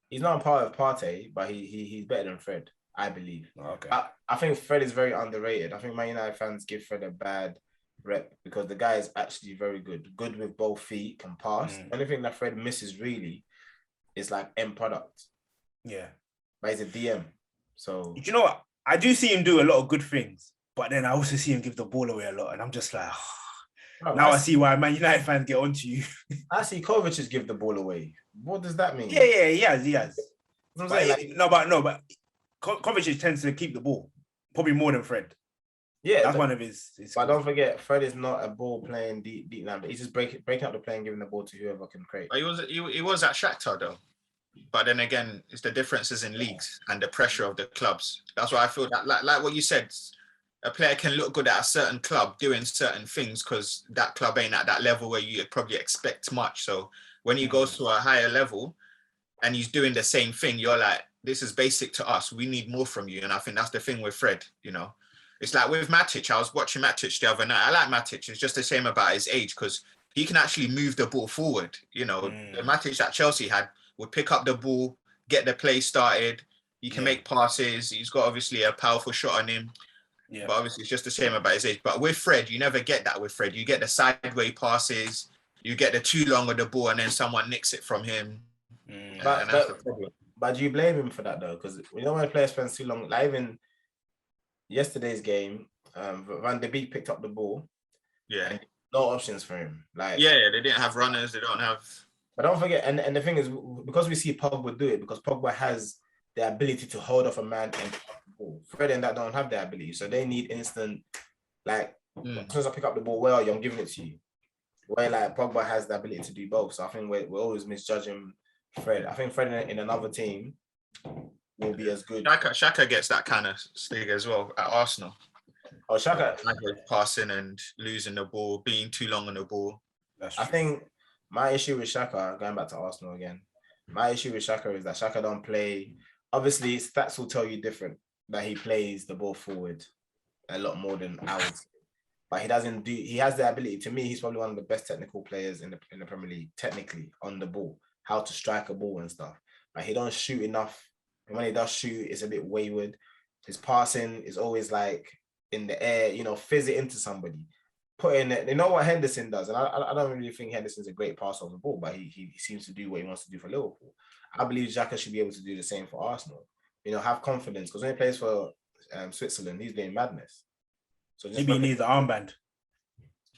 A: He's not on par with Partey, but he's better than Fred, I believe.
C: Okay.
A: I think Fred is very underrated. I think Man United fans give Fred a bad rep because the guy is actually very good. Good with both feet, can pass. Anything that Fred misses really is like end product. Yeah. But he's a DM. So
C: you know what? I do see him do a lot of good things, but then I also see him give the ball away a lot, and I'm just like, I see why Man United fans get onto you.
A: I see Kovacic give the ball away. What does that mean?
C: Yeah, he has. But Kovacic tends to keep the ball, probably more than Fred. Yeah, that's one of his.
A: But don't forget, Fred is not a ball playing deep line, but he's just breaking up the play and giving the ball to whoever can create.
B: He was at Shakhtar though. But then again, it's the differences in leagues and the pressure of the clubs. That's why I feel that, like what you said, a player can look good at a certain club doing certain things because that club ain't at that level where you probably expect much. So when he goes to a higher level and he's doing the same thing, you're like, this is basic to us. We need more from you. And I think that's the thing with Fred, It's like with Matic. I was watching Matic the other night. I like Matic. It's just a shame about his age because he can actually move the ball forward. The Matic that Chelsea had would pick up the ball, get the play started. He can make passes. He's got obviously a powerful shot on him. Yeah. But obviously it's just the same about his age. But with Fred, you never get that with Fred. You get the sideways passes, you get the too long of the ball, and then someone nicks it from him. And that's the problem.
A: But do you blame him for that though? Because when a player spends too long, like even yesterday's game, Van de Beek picked up the ball.
B: Yeah.
A: No options for him. Like
B: they didn't have runners. They don't have.
A: But don't forget, and the thing is, because we see Pogba do it, because Pogba has the ability to hold off a man and pick up the ball. Fred and that don't have that ability, so they need instant. Like as soon as I pick up the ball, where are you? I'm giving it to you. Where like Pogba has the ability to do both, so I think we're always misjudging Fred. I think Fred in another team will be as good.
B: Xhaka gets that kind of stick as well at Arsenal.
A: Oh, Xhaka
B: passing and losing the ball, being too long on the ball.
A: I think my issue with Xhaka, going back to Arsenal again, my issue with Xhaka is that Xhaka don't play. Obviously, stats will tell you different, that he plays the ball forward a lot more than I would say. But he doesn't do. He has the ability. To me, he's probably one of the best technical players in the Premier League, technically on the ball, how to strike a ball and stuff. But he don't shoot enough. And when he does shoot, it's a bit wayward. His passing is always like in the air, fizz it into somebody. Put in it. You know what Henderson does, and I don't really think Henderson's a great passer of the ball, but he seems to do what he wants to do for Liverpool. I believe Xhaka should be able to do the same for Arsenal. Have confidence, because when he plays for Switzerland, he's doing madness. So
C: maybe he needs the armband.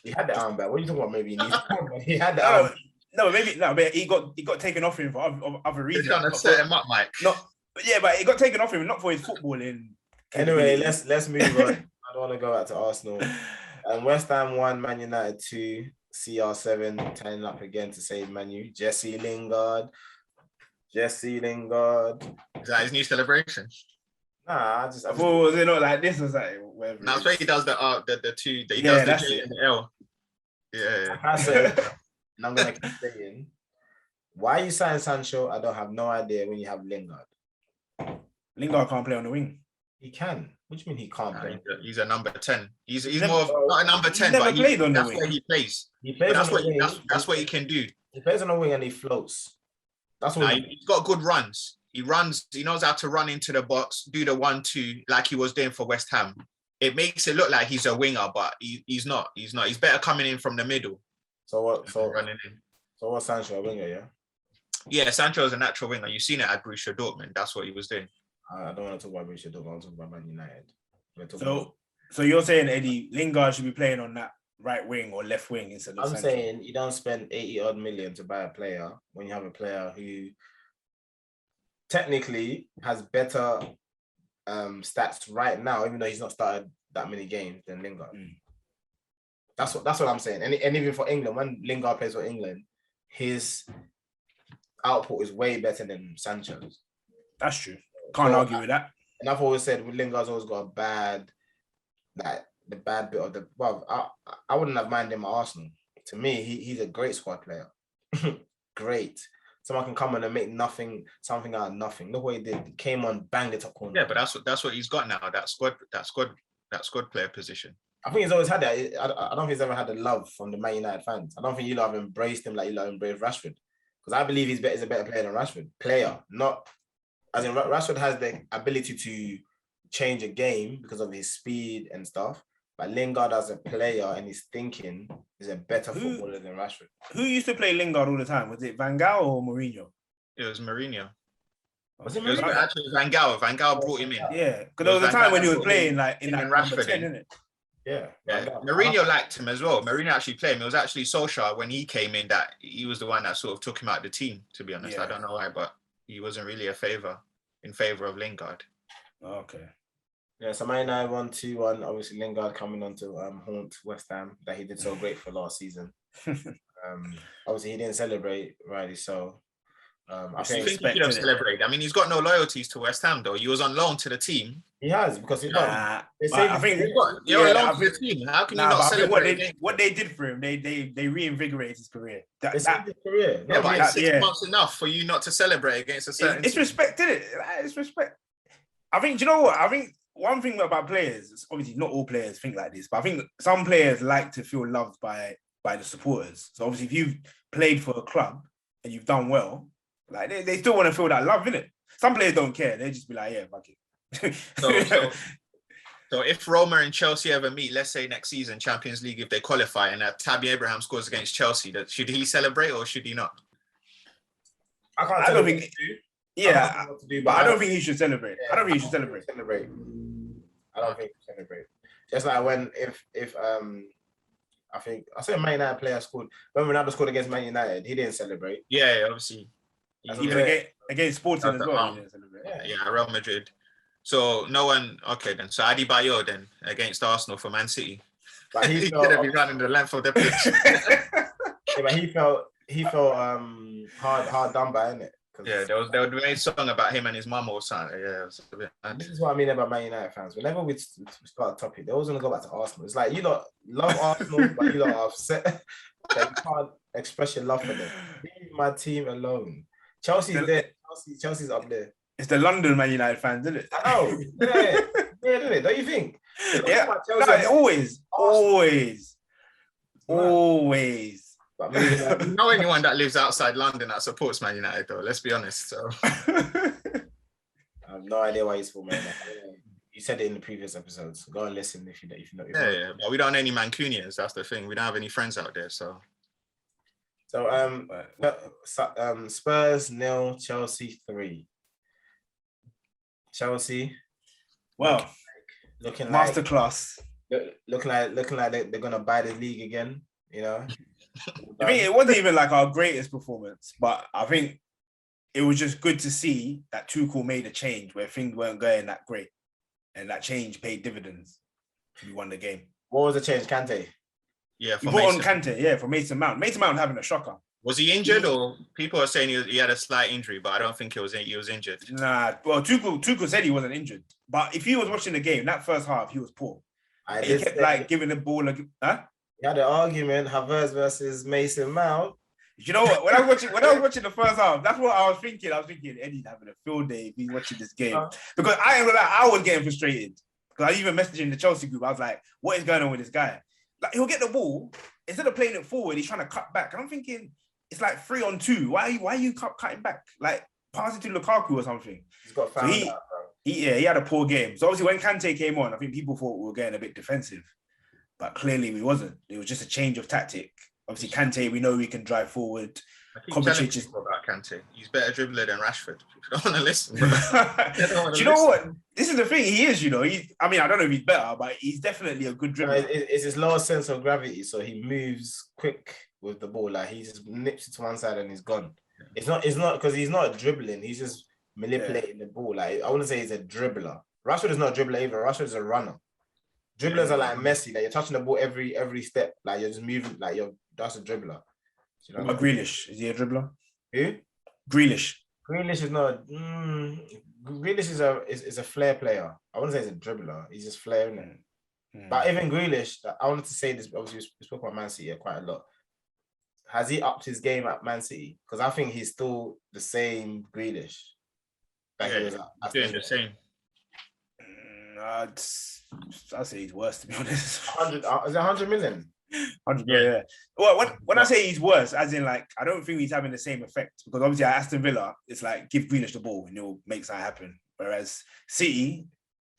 A: He had the armband. What are you talking about? Maybe he needs the armband. He had the armband.
C: But he got taken off him for other reasons.
B: They're trying to set him up, Mike.
C: But it got taken off him not for his footballing.
A: Anyway, let's move on. I don't want to go back to Arsenal. West Ham 1, Man United 2, CR7 turning up again to save Man U. Jesse Lingard.
B: Is that his new celebration?
A: Nah,
C: was it not like this or something?
B: That's where he does the two. He does the J and the L. Yeah.
A: I said, and I'm gonna keep saying, why you sign Sancho? I don't have no idea when you have Lingard.
C: Lingard can't play on the wing.
A: He can. What do you mean he can't play?
B: He's a number 10. He's more of not a number 10, but that's where he plays. He plays. That's what he can do.
A: He plays on the wing and he floats. That's what
B: he's got good runs. He knows how to run into the box, do the 1-2 like he was doing for West Ham. It makes it look like he's a winger, but he's not. He's not. He's better coming in from the middle.
A: So running in. So what's Sancho, a winger, yeah?
B: Yeah, Sancho is a natural winger. You've seen it at Borussia Dortmund. That's what he was doing.
A: I don't want to talk about Borussia Dortmund. I want to talk about Man United.
C: So you're saying, Eddie, Lingard should be playing on that right wing or left wing instead of
A: I'm
C: Sancho?
A: saying you don't spend 80 odd million to buy a player when you have a player who technically has better stats right now, even though he's not started that many games than Lingard. That's what I'm saying. And even for England, when Lingard plays for England, his output is way better than Sancho's.
C: That's true. Can't argue with that.
A: And I've always said Lingard's always got the bad bit of the. Well, I wouldn't have minded him at Arsenal. To me, he's a great squad player. Great. Someone can come in and make something out of nothing. Look what he did. He came on, banged it top corner.
B: Yeah, but that's what he's got now. That squad player position.
A: I think he's always had that. I don't think he's ever had the love from the Man United fans. I don't think you lot have embraced him like you lot embraced Rashford. Because I believe he's a better player than Rashford. Not as in Rashford has the ability to change a game because of his speed and stuff. But Lingard as a player and his thinking is a better footballer than Rashford.
C: Who used to play Lingard all the time? Was it Van Gaal or Mourinho?
B: It was Mourinho.
A: Was it
B: Mourinho? Actually, Van Gaal. Van Gaal brought him in.
C: Yeah, because there was a time when he was playing like in that Rashford, 10, isn't it?
A: Yeah.
B: Mourinho liked him as well. Mourinho actually played him. It was actually Solskjaer when he came in that he was the one that sort of took him out of the team, to be honest. Yeah. I don't know why, but he wasn't really in favor of Lingard.
C: Okay.
A: Yeah, so Man United 1-2-1. Obviously, Lingard coming on to haunt West Ham that he did so great for last season. Obviously, he didn't celebrate, rightly so. I think
B: he should have celebrated. I mean, he's got no loyalties to West Ham, though. He was on loan to the team.
A: He has, because he's got.
B: I think you're on loan to the team. How can you not celebrate?
C: What they did for him, they reinvigorated his career.
A: His career.
B: Yeah, but 6 months enough for you not to celebrate against a certain.
C: It's respect, isn't it? It's respect. I think. Do you know what? I think one thing about players, obviously not all players think like this, but I think some players like to feel loved by the supporters. So obviously, if you've played for a club and you've done well, like they still want to feel that love, innit? Some players don't care. They just be like, yeah, fuck it.
B: So if Roma and Chelsea ever meet, let's say next season, Champions League, if they qualify and Tammy Abraham scores against Chelsea, should he celebrate or should he not?
C: I don't think. Yeah, but I don't think he should celebrate. I don't think he should celebrate.
A: I don't think he should celebrate. Just like when if I think I said Man United player scored when Ronaldo scored against Man United, he didn't celebrate.
B: Yeah, obviously.
C: Even against Sporting as well, he didn't celebrate.
B: Yeah, Real Madrid. So no one. Okay, then. So Adebayo then against Arsenal for Man City.
A: But he
B: could be running the length of the pitch.
A: Yeah, but he felt hard done by, innit?
B: Yeah, there was a song about him and his mum or something. Yeah, it was a bit mad.
A: This is what I mean about Man United fans. Whenever we start a topic, they always want to go back to Arsenal. It's like you lot love Arsenal, but you lot are upset that you can't express your love for them. Leave my team alone. Chelsea's there. Chelsea's up there.
C: It's the London Man United fans, isn't it?
A: I know. Yeah, isn't it? Don't you think?
C: Yeah. Always.
B: But you know anyone that lives outside London that supports Man United, though? Let's be honest. So
A: I have no idea why he's for Man United. You said it in the previous episodes. Go and listen if you know.
B: Yeah. But we don't have any Mancunians. That's the thing. We don't have any friends out there. So
A: Spurs 0, Chelsea 3. Chelsea.
C: Well,
A: looking
C: masterclass.
A: Looking like they're gonna buy the league again. You know.
C: I mean, it wasn't even like our greatest performance, but I think it was just good to see that Tuchel made a change where things weren't going that great, and that change paid dividends. We won the game.
A: What was the change, Kante?
B: Yeah,
C: he brought on Kante. Yeah, for Mason Mount. Mason Mount having a shocker.
B: Was he injured, or people are saying he had a slight injury, but I don't think he was injured.
C: Nah, well, Tuchel said he wasn't injured, but if he was watching the game, that first half he was poor. He kept giving the ball huh?
A: He had an argument, Havertz versus Mason Mount.
C: You know what? When I was watching the first half, that's what I was thinking. I was thinking Eddie's having a field day if he's watching this game. Because I was getting frustrated. Because I even messaged in the Chelsea group. I was like, what is going on with this guy? Like, he'll get the ball. Instead of playing it forward, he's trying to cut back. And I'm thinking, it's like 3-on-2. Why are you cutting back? Like, pass it to Lukaku or something.
A: He's got found out, bro.
C: He had a poor game. So obviously when Kante came on, I think people thought we were getting a bit defensive. But clearly we wasn't. It was just a change of tactic. Obviously, Kante, we know we can drive forward.
B: I keep telling people about Kante. He's better dribbler than Rashford. People don't want to listen. Do
C: you know what? This is the thing. He is, you know. I mean, I don't know if he's better, but he's definitely a good dribbler.
A: It's his lower sense of gravity, so he moves quick with the ball. Like, he just nips it to one side and he's gone. It's not because he's not dribbling. He's just manipulating the ball. Like, I wouldn't say he's a dribbler. Rashford is not a dribbler either. Rashford is a runner. Dribblers are like Messi, like you're touching the ball every step, like you're just moving, like that's a dribbler. You know
C: Grealish, is he a dribbler?
A: Who?
C: Grealish.
A: Grealish is not. Grealish is a flair player. I wouldn't say he's a dribbler. He's just flairing it. But even Grealish, I wanted to say this. Obviously, we spoke about Man City quite a lot. Has he upped his game at Man City? Because I think he's still the same Grealish.
B: Like he was doing the same.
C: I'd say he's worse, to be honest.
A: 100, is it 100 million?
C: 100 million, yeah. Well, when I say he's worse, as in like, I don't think he's having the same effect because obviously at Aston Villa, it's like give Grealish the ball and he'll make something happen. Whereas City,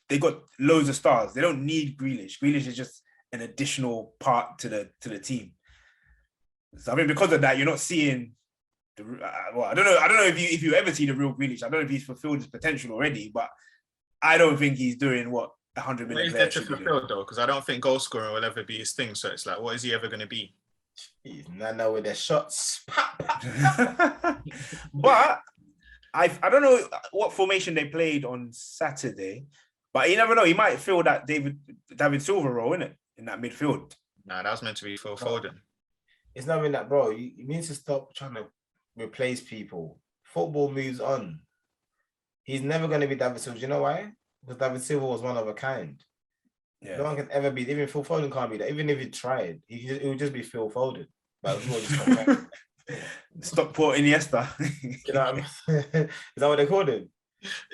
C: they got loads of stars. They don't need Grealish. Grealish is just an additional part to the team. So I mean, because of that, you're not seeing the. I don't know if you ever see the real Grealish. I don't know if he's fulfilled his potential already, but I don't think he's doing what 100 million.
B: What is there to fulfill though? Because I don't think goal scoring will ever be his thing. So it's like, what is he ever going to be?
A: He's Nana with the shots.
C: But I don't know what formation they played on Saturday, but you never know. He might fill that David Silva role, innit? In that midfield.
B: Nah, that was meant to be Phil Foden.
A: It's not even that, bro. You need to stop trying to replace people. Football moves on. He's never going to be David Silva. You know why? Because David Silva was one of a kind. Yeah. No one can ever be. Even Phil Foden can't be that. Even if he tried, it would just be Phil Foden. But
C: Stockport Iniesta.
A: You know what I mean? Is that what they called him?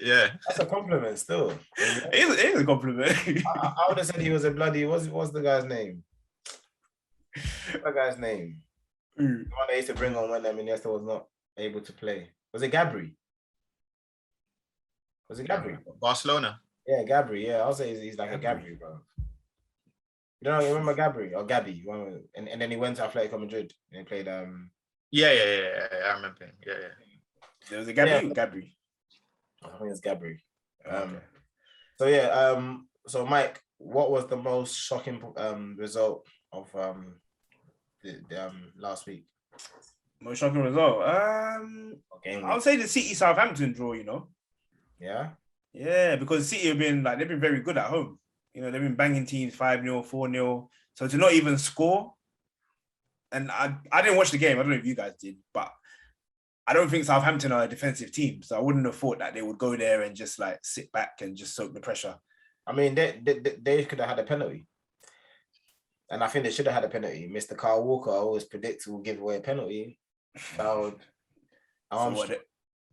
B: Yeah.
A: That's a compliment still.
C: It is a compliment.
A: I would have said he was a bloody... What's the guy's name? What's that guy's name? The one they used to bring on when Iniesta was not able to play. Was it Gabri? Was it Gabri?
B: Barcelona.
A: Yeah, Gabri. Yeah, I'll say he's like a Gabri, bro. You know, you remember Gabri or Gabby? And then he went to Atletico Madrid and he played.
B: Yeah. I remember him. Yeah.
C: There was a Gabri. Gabri.
A: I think it's Gabri.
C: Okay.
A: So yeah. So Mike, what was the most shocking result of the last week?
C: Most shocking result. I would say the City Southampton draw. You know.
A: Yeah.
C: Yeah, because City have been they've been very good at home. You know, they've been banging teams 5-0, 4-0. So to not even score, and I didn't watch the game. I don't know if you guys did, but I don't think Southampton are a defensive team. So I wouldn't have thought that they would go there and just like sit back and just soak the pressure.
A: I mean, they could have had a penalty. And I think they should have had a penalty. Mr. Kyle Walker, I always predict will give away a penalty. So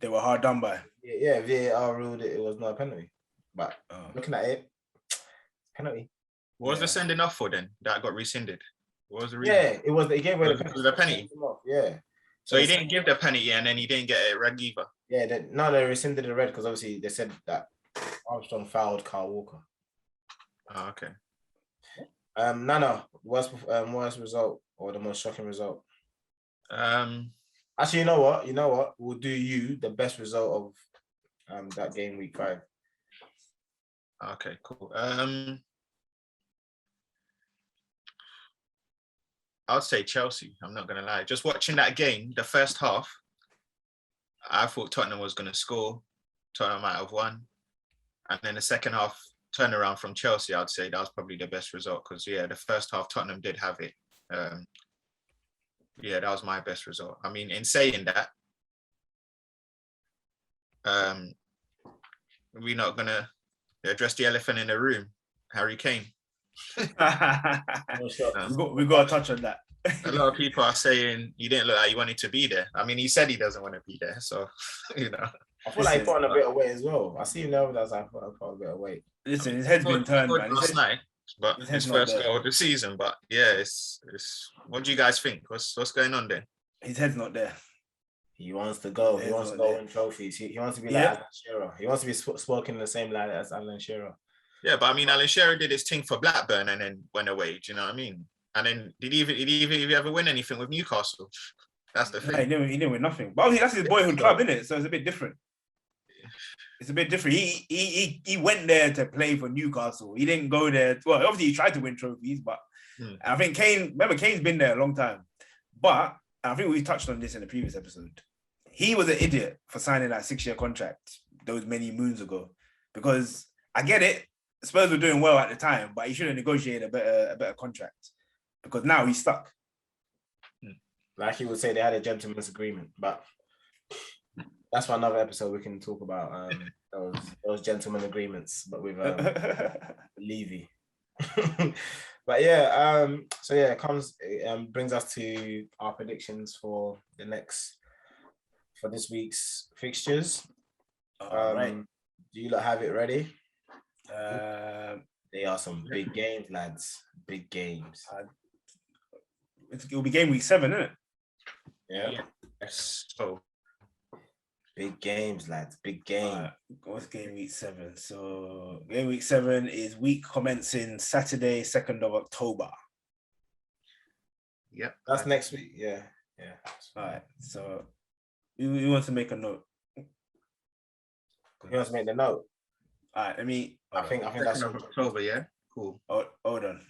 C: they were hard done by.
A: Yeah, VAR ruled it was not a penalty. But looking at it, penalty.
B: What was the sending off for then? That got rescinded. What was the reason?
A: Yeah, it was. They gave away
B: the penalty.
A: Yeah.
B: So he didn't give the penalty and then he didn't get a red either.
A: Yeah, they rescinded the red because obviously they said that Armstrong fouled Kyle Walker.
B: Oh, okay.
A: Nana, worst result or the most shocking result? Actually, you know what? We'll do you the best result of that game week 5.
B: Okay, cool. I'll say Chelsea. I'm not gonna lie. Just watching that game, the first half, I thought Tottenham was gonna score. Tottenham might have won, and then the second half turnaround from Chelsea, I'd say that was probably the best result because the first half Tottenham did have it. That was my best result. I mean, in saying that, we're not gonna address the elephant in the room, Harry Kane.
C: We got to touch on that.
B: A lot of people are saying he didn't look like he wanted to be there. I mean, he said he doesn't want to be there, so
A: I feel like he put on a bit of weight as well. I see him there, but I put a bit of weight.
C: Listen, his head's been turned, man.
B: Last night, but his first goal of the season. But yeah, it's. What do you guys think? What's going on there?
C: His head's not there.
A: He wants to go. He wants to go win trophies. He wants to be like Alan Shearer. He wants to be spoken in the same light as Alan Shearer.
B: Yeah, but I mean, Alan Shearer did his thing for Blackburn and then went away. Do you know what I mean? And then did he ever win anything with Newcastle? That's the thing.
C: No, he didn't win nothing. But obviously that's his boyhood club, isn't it? So it's a bit different. It's a bit different. He went there to play for Newcastle. He didn't go there. Well, obviously he tried to win trophies, but I think Kane's been there a long time. But I think we touched on this in the previous episode. He was an idiot for signing that 6-year contract those many moons ago. Because I get it, Spurs were doing well at the time, but he should have negotiated a better contract. Because now he's stuck.
A: Like he would say, they had a gentleman's agreement, but that's for another episode. We can talk about those gentleman agreements, but with Levy. But yeah, so yeah, it brings us to our predictions for this week's fixtures.
C: Right.
A: Do you lot have it ready? They are some big games, lads. Big games.
C: It'll be game week 7, isn't it?
A: Yeah.
B: Yes. So
A: big games, lads. Big game.
C: What's game week 7? So game week 7 is week commencing Saturday, 2nd of October.
B: Yep.
A: That's next week. Yeah.
C: All right. So we want to make a note.
A: He wants to make the note.
C: All right.
A: I think that's
B: October. Yeah. Cool.
C: Hold on.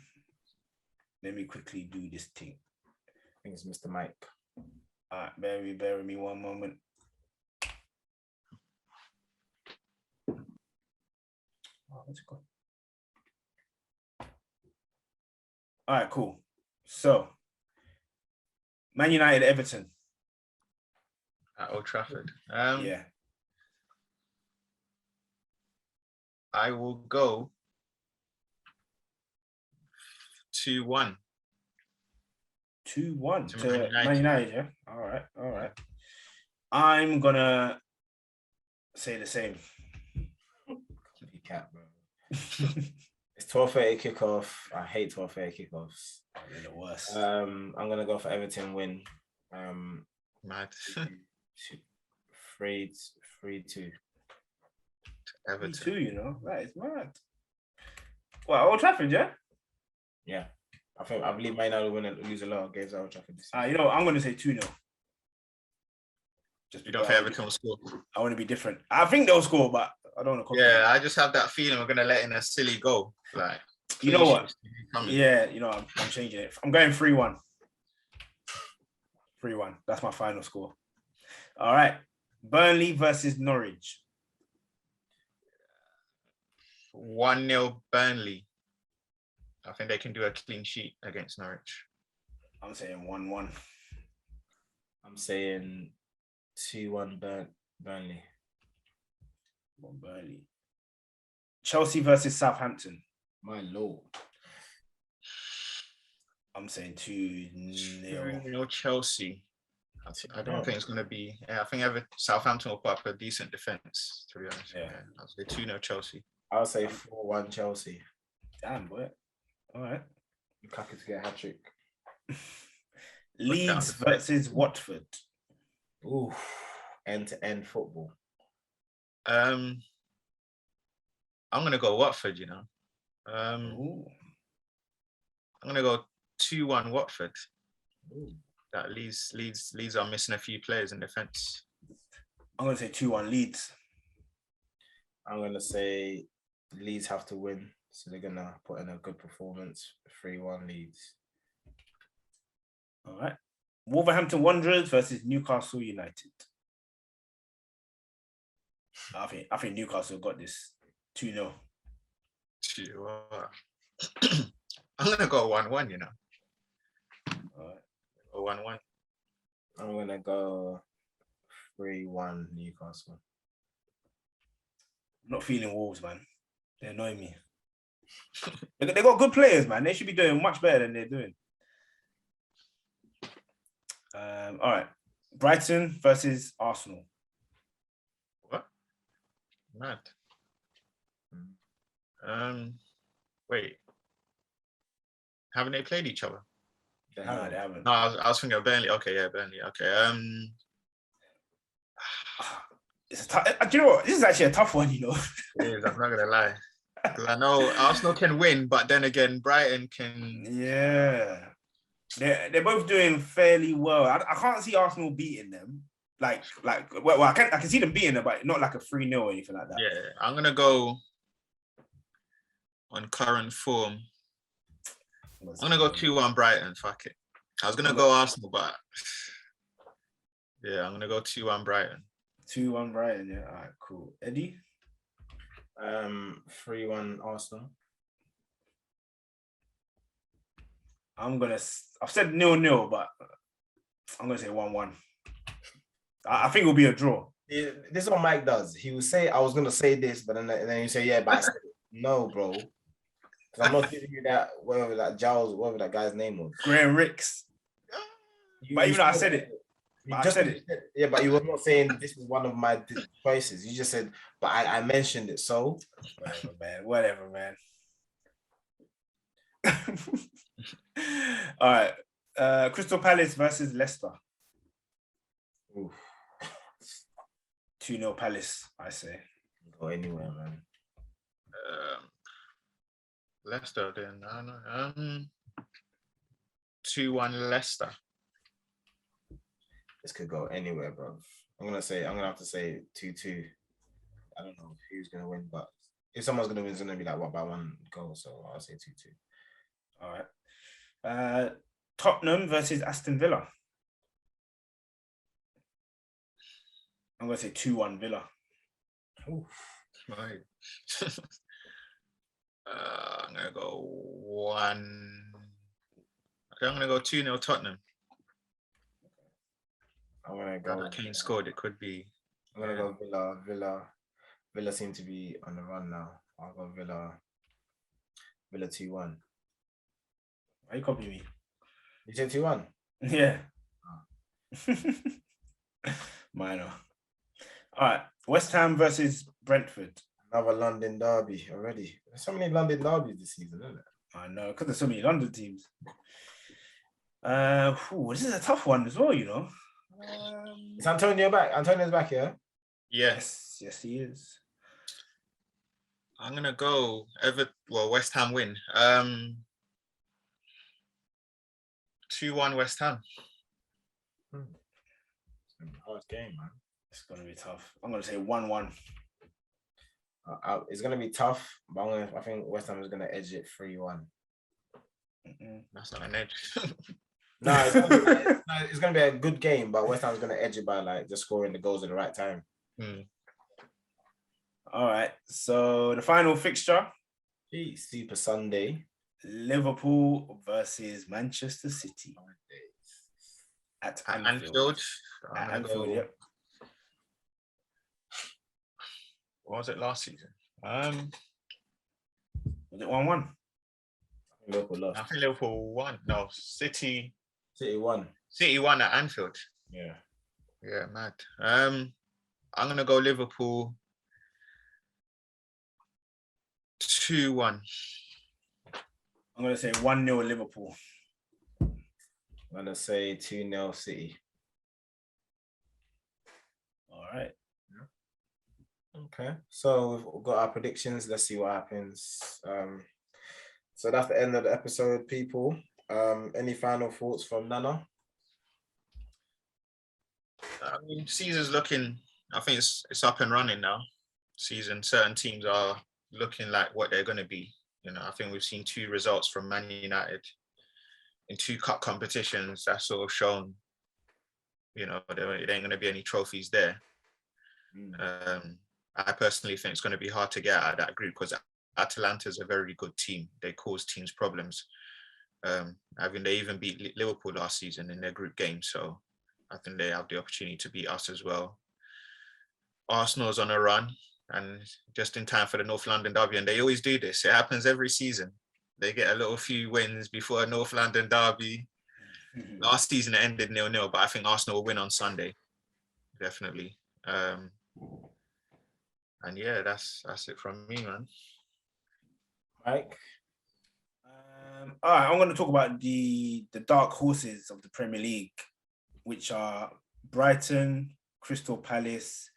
C: Let me quickly do this thing.
A: I think it's Mr. Mike.
C: All right. Bear with me one moment. Where's it gone? All right, cool. So, Man United, Everton.
B: At Old Trafford.
C: Yeah.
B: I will go 2-1.
C: 2-1
B: to
C: to
B: Man
C: Man United, yeah? All right. I'm going to say the same.
A: Cat, bro. It's 12:30 kickoff. I hate 12:30 kickoffs.
C: They're the worst.
A: I'm gonna go for Everton win.
B: Mad.
A: 3-2.
B: Everton.
C: 2, you know, that is mad. Well, Old Trafford, yeah?
A: Yeah. I believe Man United will lose a lot of games at Old Trafford this season.
C: You know, I'm going to say 2-0.
B: Just you don't think Everton will score?
C: I want to be different. I think they'll score, but I don't want to.
B: Yeah, I just have that feeling we're going to let in a silly goal. Like,
C: you know what? Yeah, you know, I'm changing it. I'm going 3-1. 3-1. That's my final score. All right. Burnley versus Norwich.
B: 1-0 Burnley. I think they can do a clean sheet against Norwich.
C: I'm saying 1-1.
A: I'm saying 2-1 Burnley.
C: 1 Burnley. Chelsea versus Southampton.
A: My lord.
C: I'm saying 2-0.
B: 2-0 Chelsea. I don't think it's going to be. I think Southampton will put up a decent defense, to be honest.
C: Yeah.
B: I'll say 2-0 Chelsea.
A: I'll say 4-1 Chelsea.
C: Damn, boy. All right.
A: Lukaku to get a hat-trick.
C: Leeds versus Watford.
A: Ooh, end-to-end football.
B: I'm going to go Watford, you know. I'm going to go 2-1 Watford.
A: Ooh.
B: That Leeds are missing a few players in defence.
C: I'm going to say 2-1 Leeds.
A: I'm going to say Leeds have to win. So they're going to put in a good performance. 3-1 Leeds.
C: All right. Wolverhampton Wanderers versus Newcastle United. I think Newcastle got this 2-0.
B: I'm going to go 1-1, you know.
C: All right.
B: 1-1.
A: I'm going to go 3-1 Newcastle.
C: I'm not feeling Wolves, man. They annoy me. They got good players, man. They should be doing much better than they're doing. All right. Brighton versus Arsenal.
B: What? Mad. Wait. Haven't they played each other?
C: They haven't.
B: No, I was thinking of Burnley. Okay, yeah, Burnley. Okay.
C: It's do you know what? This is actually a tough one, you know.
B: It is, I'm not gonna lie. Because I know Arsenal can win, but then again, Brighton can.
C: Yeah, they're both doing fairly well. I can't see Arsenal beating them. Well, I can see them beating them, but not like a 3-0 or anything like that.
B: Yeah, I'm gonna go on current form. I'm gonna go 2-1 Brighton. Fuck it. I was gonna go Arsenal, but yeah, I'm gonna go 2-1 Brighton.
C: 2-1 Brighton. Yeah. All right. Cool. Eddie.
A: 3-1 Arsenal.
C: I've said 0-0, but I'm gonna say 1-1. I think it'll be a draw.
A: This is what Mike does. He will say, I was gonna say this, but then you say, yeah, but I said it. No, bro. I'm not giving you that, whatever that guy's name was.
C: Graham Ricks. But even though I said it.
A: I said it. Yeah, but you were not saying this is one of my choices. You just said, but I mentioned it, so.
C: Whatever, man. All right. Crystal Palace versus Leicester.
A: Oof.
C: 2-0 Palace, I say.
A: Go anywhere, man.
B: Leicester then. I don't know. 2-1 Leicester.
A: This could go anywhere, bro. I'm gonna have to say 2-2. I don't know who's gonna win, but if someone's gonna win, it's gonna be like by 1 goal. So I'll say 2-2.
C: All right. Tottenham versus Aston Villa. I'm gonna say 2-1 Villa.
A: Oof.
B: Right. I'm gonna go 1. Okay, I'm gonna go 2-0 Tottenham.
A: I'm gonna go.
B: Kane scored. It could be.
A: I'm gonna go Villa. Villa seem to be on the run now. I'll go Villa 2-1.
C: Why you copying me?
A: You said 2-1?
C: Yeah. Minor. All right. West Ham versus Brentford.
A: Another London derby already. There's so many London derbies this season, isn't it?
C: I know, because there's so many London teams. This is a tough one as well, you know.
A: Is Antonio back? Antonio's back, yeah?
B: Yes,
C: he is.
B: I'm gonna go West Ham win. 2-1 West Ham.
A: It's gonna be a hard game, man.
C: It's gonna be tough. I'm gonna say 1-1.
A: It's gonna be tough, but I think West Ham is gonna edge it 3-1.
B: That's not an edge.
A: No, it's gonna be a good game, but West Ham's gonna edge it by like just scoring the goals at the right time.
C: All right. So the final fixture:
A: Super Sunday.
C: Liverpool versus Manchester City at Anfield.
B: At Anfield,
C: yep.
B: What was it last season?
C: Was it 1-1?
A: Liverpool lost.
B: I think Liverpool won. No, City
A: won.
B: City won at Anfield.
A: Yeah.
B: Yeah, mad. I'm gonna go Liverpool 2-1.
C: I'm gonna say 1-0 Liverpool.
A: I'm gonna say 2-0 City.
C: All right.
A: Okay. So we've got our predictions. Let's see what happens. So that's the end of the episode, people. Any final thoughts from Nana?
B: I mean, season's looking. I think it's up and running now. Certain teams are looking like what they're going to be. You know, I think we've seen 2 results from Man United in 2 cup competitions. That's sort of shown, you know, there ain't going to be any trophies there. I personally think it's going to be hard to get out of that group because Atalanta's a very good team. They cause teams problems. I mean, they even beat Liverpool last season in their group game. So I think they have the opportunity to beat us as well. Arsenal's on a run and just in time for the North London derby. And they always do this. It happens every season. They get a few wins before a North London derby. Last season it ended 0-0, but I think Arsenal will win on Sunday. Definitely. And yeah, that's it from me, man.
A: Mike?
C: All right, I'm going to talk about the dark horses of the Premier League, which are Brighton, Crystal Palace,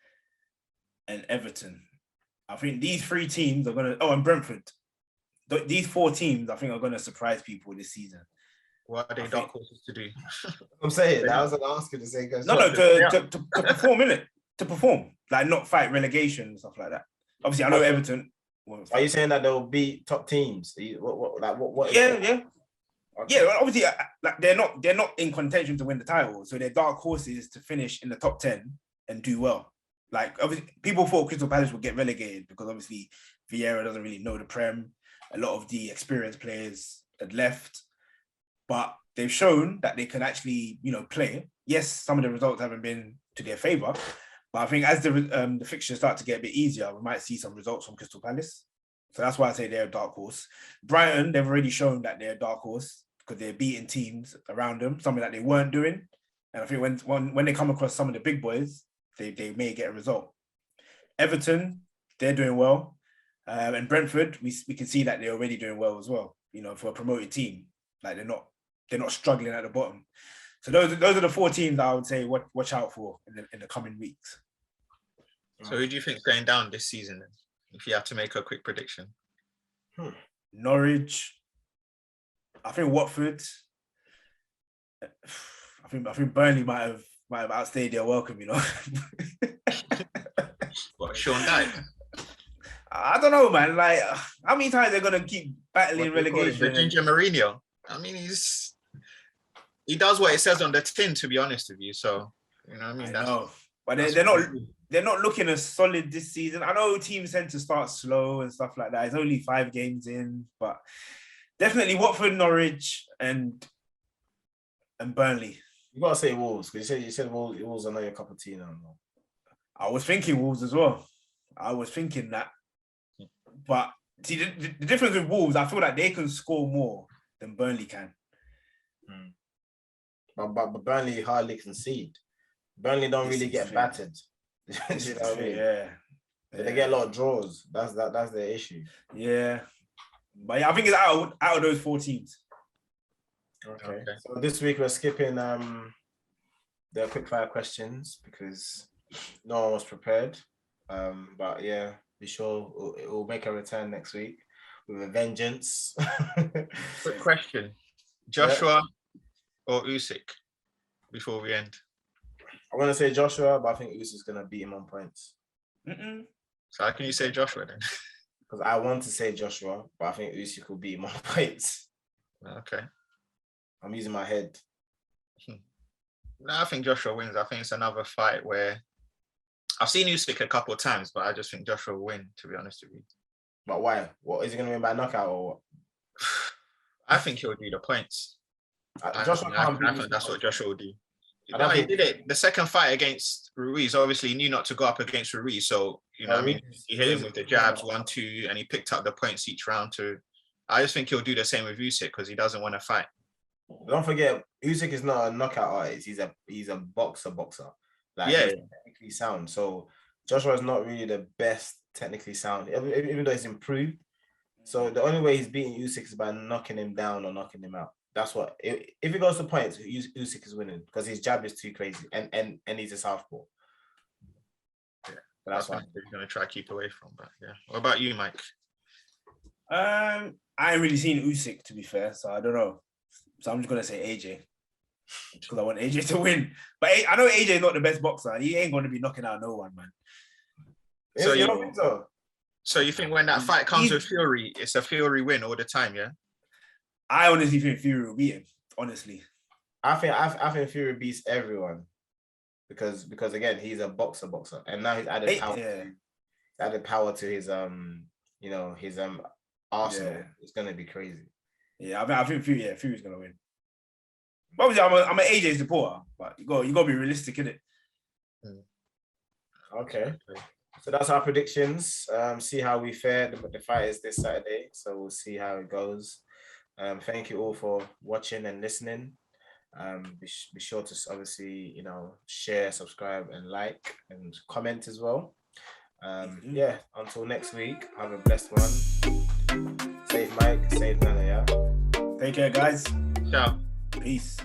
C: and Everton. I think these 3 teams are going to... and Brentford. These 4 teams, I think, are going to surprise people this season.
B: What are they dark horses to do?
A: I'm saying, I was going to ask you to say...
C: To perform, innit? To perform. Like, not fight relegation and stuff like that. Obviously, I know Everton...
A: Are you saying that they'll beat top teams? What
C: yeah. Okay. Yeah, obviously, like they're not in contention to win the title, so their dark horses to finish in the top 10 and do well. Like, obviously, people thought Crystal Palace would get relegated because obviously Vieira doesn't really know the Prem. A lot of the experienced players had left, but they've shown that they can actually, play. Yes, some of the results haven't been to their favour, but I think as the fixtures start to get a bit easier, we might see some results from Crystal Palace. So that's why I say they're a dark horse. Brighton, they've already shown that they're a dark horse because they're beating teams around them, something that they weren't doing. And I think when they come across some of the big boys, they may get a result. Everton, they're doing well. And Brentford, we can see that they're already doing well as well, for a promoted team. Like they're not struggling at the bottom. So those are the 4 teams I would say watch out for in the coming weeks.
B: So who do you think is going down this season then, if you have to make a quick prediction?
C: Norwich. I think Watford. I think Burnley might have outstayed their welcome,
B: What, Sean Dyche?
C: I don't know, man. Like, how many times they're gonna keep battling relegation?
B: The Ginger Mourinho. I mean, he does what it says on the tin, to be honest with you. So, I mean,
C: but they're not looking as solid this season. I know teams tend to start slow and stuff like that. It's only 5 games in, but definitely Watford, Norwich, and Burnley.
A: You gotta say Wolves because you said Wolves are not your cup of tea now.
C: I was thinking Wolves as well. I was thinking that, but see the difference with Wolves, I feel like they can score more than Burnley can.
A: But Burnley hardly concede. Burnley don't really get battered. You know what I mean?
C: Yeah.
A: They get a lot of draws. That's their issue.
C: Yeah. But yeah, I think it's out of those 4 teams.
A: Okay. So this week we're skipping the quick fire questions because no one was prepared. But yeah, Be sure it will make a return next week with a vengeance.
B: Quick question: Joshua or Usyk? Before we end,
A: I'm gonna say Joshua, but I think Usyk's gonna beat him on points.
B: So how can you say Joshua then?
A: Because I want to say Joshua, but I think Usyk will beat him on points.
B: Okay.
A: I'm using my head.
B: No, I think Joshua wins. I think it's another fight where I've seen Usyk a couple of times, but I just think Joshua will win, to be honest with you.
A: But why? What is he gonna win by knockout or what?
B: I think he'll do the points.
A: Joshua can't beat
B: I think that's what Joshua will do.
A: No,
B: he did it. The second fight against Ruiz, obviously he knew not to go up against Ruiz. So, you know, he hit him with the jabs, 1-2, and he picked up the points each round too. I just think he'll do the same with Usyk because he doesn't want to fight.
A: Don't forget, Usyk is not a knockout artist. He's a boxer. Like, he's technically sound. So Joshua is not really the best technically sound, even though he's improved. So the only way he's beating Usyk is by knocking him down or knocking him out. That's what. If he goes to points, Usyk is winning because his jab is too crazy, and he's a southpaw.
B: Yeah,
A: but that's why
B: he's gonna try to keep away from. But yeah, what about you, Mike?
C: I ain't really seen Usyk, to be fair, so I don't know. So I'm just gonna say AJ because I want AJ to win. But I know AJ is not the best boxer. He ain't gonna be knocking out no one, man.
A: So you don't think so?
B: So you think when that fight comes with Fury, it's a Fury win all the time, yeah?
C: I honestly think Fury will beat him. Honestly,
A: I think Fury beats everyone because again he's a boxer, and now he's added power. Added power to his his arsenal. Yeah. It's gonna be crazy.
C: Yeah, I think Fury's gonna win. Obviously, I'm an AJ supporter, but you got to be realistic, innit?
A: Okay. So that's our predictions. See how we fare. The fight is this Saturday, so we'll see how it goes. Thank you all for watching and listening. Be sure to obviously share, subscribe, and like and comment as well. Yeah. Until next week, have a blessed one. Save Mike, save Nana. Yeah.
C: Take care, guys.
B: Ciao.
C: Peace.